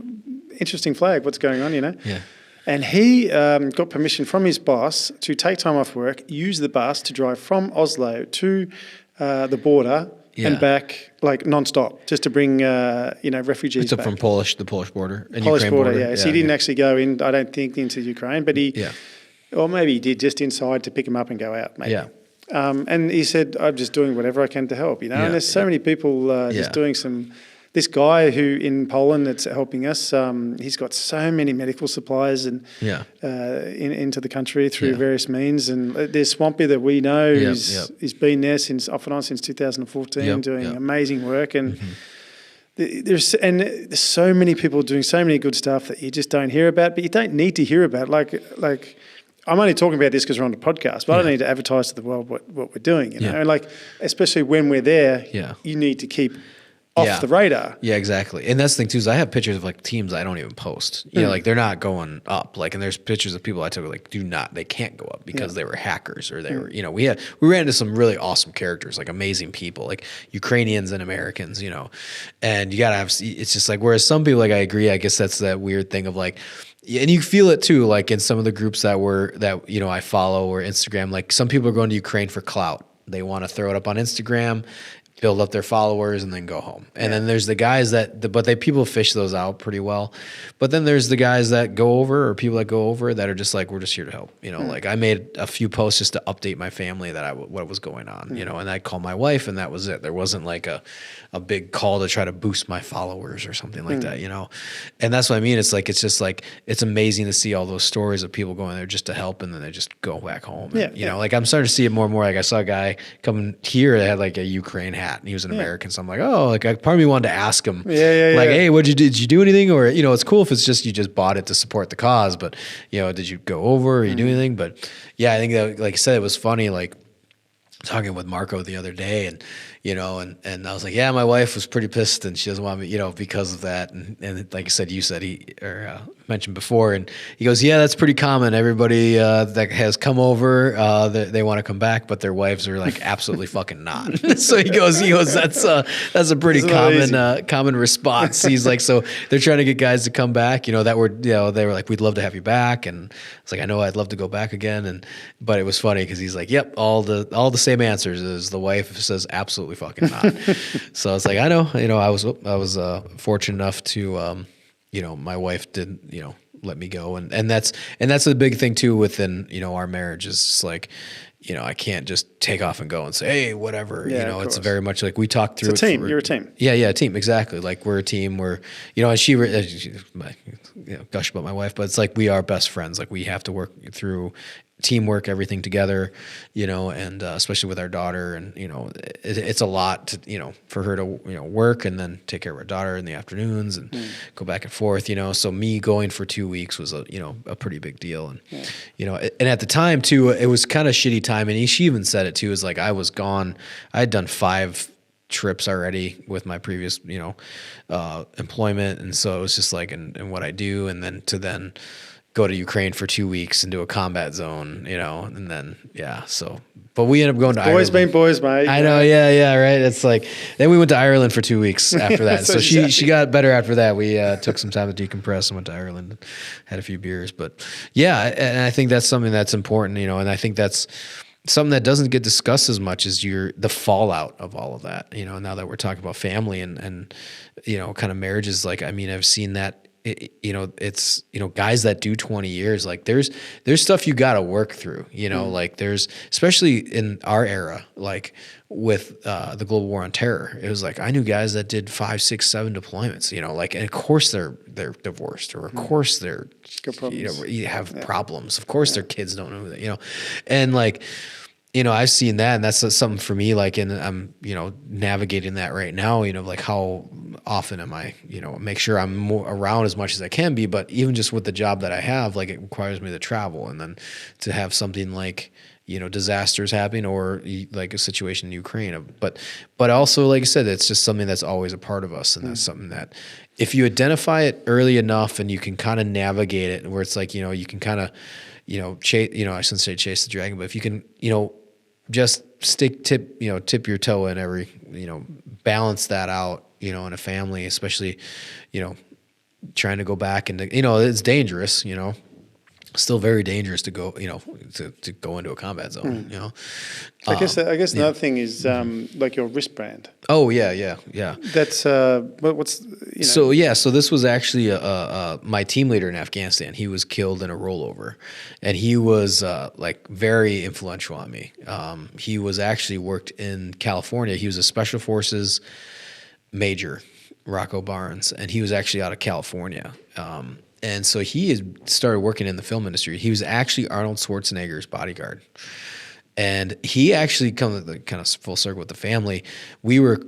interesting flag, what's going on, Yeah. And he got permission from his boss to take time off work, use the bus to drive from Oslo to the border and back, like non-stop, just to bring, refugees back. From the Polish border. And Polish Ukraine border, yeah. So he didn't actually go in, I don't think, into Ukraine, but he Or maybe he did just inside to pick him up and go out, maybe. Yeah. And he said, I'm just doing whatever I can to help, Yeah. And there's so many people just doing some... This guy who in Poland that's helping us, he's got so many medical supplies and into the country through various means. And there's Swampy that we know, he's been there off and on since 2014, doing amazing work. And there's so many people doing so many good stuff that you just don't hear about, but you don't need to hear about. Like I'm only talking about this because we're on the podcast, but I don't need to advertise to the world what we're doing. You know, like especially when we're there, you need to keep off the radar. Yeah, exactly. And that's the thing too, is I have pictures of like teams I don't even post. You know, like they're not going up. Like, and there's pictures of people I took like they can't go up because they were hackers or they were, you know, we ran into some really awesome characters, like amazing people, like Ukrainians and Americans, you know, and you gotta have, it's just like, whereas some people, like I agree, I guess that's that weird thing of like, and you feel it too, like in some of the groups that you know, I follow or Instagram, like some people are going to Ukraine for clout. They want to throw it up on Instagram, build up their followers, and then go home. And then there's the guys people fish those out pretty well. But then there's the guys that go over, or people that go over that are just like, we're just here to help. You know, like I made a few posts just to update my family that what was going on, you know, and I called my wife and that was it. There wasn't like a big call to try to boost my followers or something like that, you know? And that's what I mean. It's like, it's just like, it's amazing to see all those stories of people going there just to help and then they just go back home. And, you know, like I'm starting to see it more and more. Like I saw a guy coming here that had like a Ukraine hat and he was an American. So I'm like, oh, like part of me wanted to ask him, hey, did you do anything? Or, you know, it's cool if it's just, you just bought it to support the cause, but you know, did you go over or you do anything? But yeah, I think that, like I said, it was funny, like talking with Marco the other day and, you know, and I was like, yeah, my wife was pretty pissed and she doesn't want me, you know, because of that. And like I said, you said mentioned before, and he goes, yeah, that's pretty common. Everybody that has come over, they want to come back, but their wives are like absolutely fucking not. So he goes, that's a pretty common response. He's like, so they're trying to get guys to come back, you know, that were, you know, they were like, we'd love to have you back. And it's like, I know I'd love to go back again. But it was funny because he's like, yep, all the same answers as the wife says absolutely fucking not. So it's like, I know, you know, I was fortunate enough to, you know, my wife did, you know, let me go. And that's the big thing too within, you know, our marriage is just like, you know, I can't just take off and go and say, hey, whatever, you know, it's very much like we talk through it's a team. You're a team. Yeah. A team. Exactly. Like we're a team. We're, you know, and she gush about my wife, but it's like, we are best friends. Like we have to work through teamwork, everything together, you know, and especially with our daughter, and you know, it's a lot to, you know, for her to, you know, work and then take care of our daughter in the afternoons and go back and forth, you know. So me going for 2 weeks was a pretty big deal, and you know, and at the time too, it was kind of shitty time, and she even said it too, is like I was gone, I had done 5 trips already with my previous, you know, employment, and so it was just like, and what I do, and then go to Ukraine for 2 weeks and do a combat zone, you know, and then, so, but we ended up going to Ireland. Boys being boys, mate. I know, right? It's like, then we went to Ireland for 2 weeks after that. So she got better after that. We took some time to decompress and went to Ireland and had a few beers. But yeah, and I think that's something that's important, you know, and I think that's something that doesn't get discussed as much as the fallout of all of that, you know, now that we're talking about family and you know, kind of marriages. Like, I mean, I've seen that. You know, it's, you know, guys that do 20 years, like there's stuff you got to work through, you know, like there's, especially in our era, like with the global war on terror, it was like, I knew guys that did 5, 6, 7 deployments, you know, like, and of course they're divorced, or of course they're, you know, you have problems. Of course their kids don't know that, you know, and like, you know, I've seen that, and that's something for me, like, and I'm, you know, navigating that right now, you know, like how often am I, you know, make sure I'm more around as much as I can be, but even just with the job that I have, like it requires me to travel, and then to have something like, you know, disasters happening, or like a situation in Ukraine, but also, like I said, it's just something that's always a part of us, and that's something that if you identify it early enough and you can kind of navigate it, where it's like, you know, you can kind of, you know, chase, you know, I shouldn't say chase the dragon, but if you can, you know, just tip your toe in every, you know, balance that out, you know, in a family, especially, you know, trying to go back into, you know, it's dangerous, you know, still very dangerous to go, to go into a combat zone, I guess another thing is like your wristband. Oh yeah. That's what's So this was actually my team leader in Afghanistan. He was killed in a rollover, and he was like very influential on me. He was actually worked in California. He was a Special Forces major, Rocco Barnes, and he was actually out of California. And so he had started working in the film industry. He was actually Arnold Schwarzenegger's bodyguard. And he actually come kind of full circle with the family. We were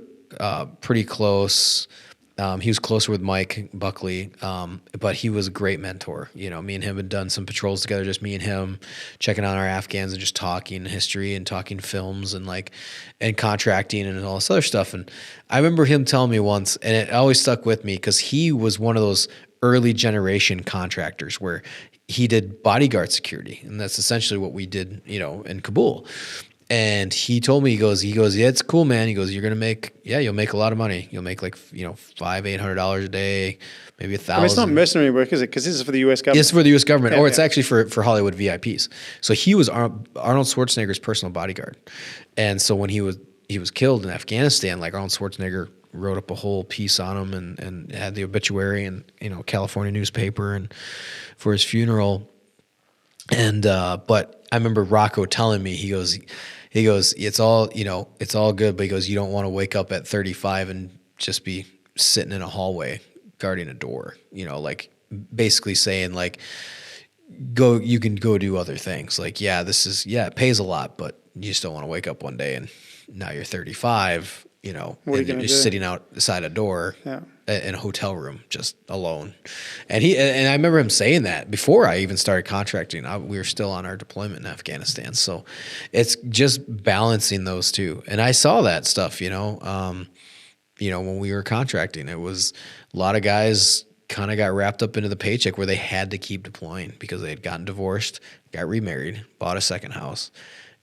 pretty close. He was closer with Mike Buckley, but he was a great mentor. Me and him had done some patrols together, just me and him, checking on our Afghans and just talking history and talking films and contracting and all this other stuff. And I remember him telling me once, and it always stuck with me because he was one of those early generation contractors where he did bodyguard security, and that's essentially what we did, in Kabul. And he told me, he goes, yeah, it's cool, man. He goes, you'll make a lot of money. You'll make $500-800 a day, maybe $1,000. I mean, it's not mercenary work, is it? Because this is for the U.S. government. It's for the U.S. government, or it's actually for Hollywood VIPs. So he was Arnold Schwarzenegger's personal bodyguard, and so when he was killed in Afghanistan, like Arnold Schwarzenegger wrote up a whole piece on him and had the obituary and California newspaper and for his funeral. And but I remember Rocco telling me, he goes it's all good, but he goes, you don't want to wake up at 35 and just be sitting in a hallway guarding a door, basically saying you can go do other things. It pays a lot, but you just don't want to wake up one day and now you're 35, and you're just sitting outside a door in a hotel room just alone. And I remember him saying that before I even started contracting. We were still on our deployment in Afghanistan. So it's just balancing those two. And I saw that stuff, when we were contracting. It was a lot of guys kind of got wrapped up into the paycheck where they had to keep deploying because they had gotten divorced, got remarried, bought a second house.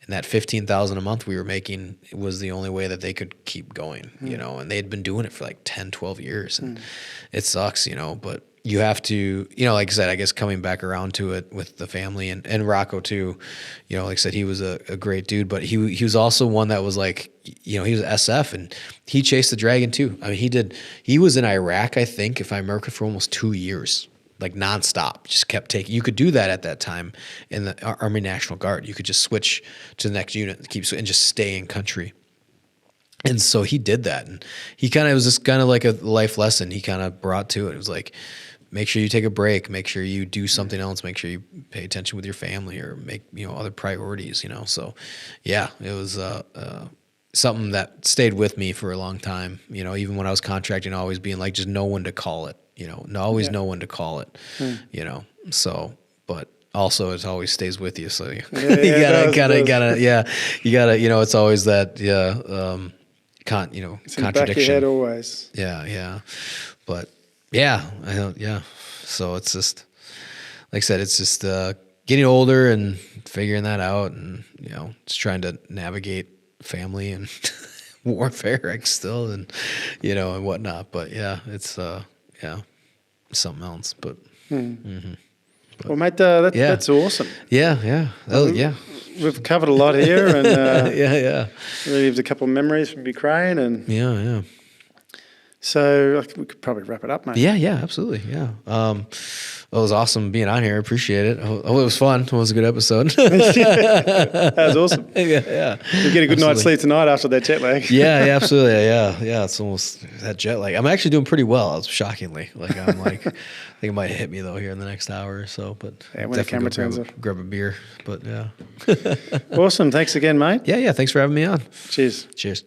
And that $15,000 a month we were making was the only way that they could keep going, and they had been doing it for 10, 12 years. And it sucks, but you have to, like I said, I guess coming back around to it with the family and Rocco too, like I said, he was a great dude, but he was also one that was he was SF and he chased the dragon too. I mean, he was in Iraq, I think, if I remember, for almost 2 years. Nonstop, just kept taking. You could do that at that time in the Army National Guard. You could just switch to the next unit and just stay in country. And so he did that, and it was just kind of like a life lesson he kind of brought to it. It was make sure you take a break, make sure you do something else, make sure you pay attention with your family or make other priorities. So yeah, it was something that stayed with me for a long time. Even when I was contracting, always being just know when to call it. Know when to call it, so, but also it always stays with you. So you gotta, it's always that, it's contradiction. In the back of your head always. Yeah. But yeah. So it's just, like I said, it's just, getting older and figuring that out and, just trying to navigate family and warfare still and, and whatnot. But yeah, it's, something else, but. Well, mate, that's awesome. Yeah. Oh, yeah. We've covered a lot here, and yeah. Relived a couple of memories from Ukraine, and yeah. So we could probably wrap it up, mate. Yeah, absolutely. Yeah. It was awesome being on here. I appreciate it. Oh, it was fun. It was a good episode. That was awesome. Yeah. You get a good night's sleep tonight after that jet lag. Yeah, absolutely. Yeah. It's almost that jet lag. I'm actually doing pretty well. Shockingly. I think it might hit me though here in the next hour or so. But when the camera turns off, grab a beer. But yeah. Awesome. Thanks again, mate. Yeah. Thanks for having me on. Cheers. Cheers.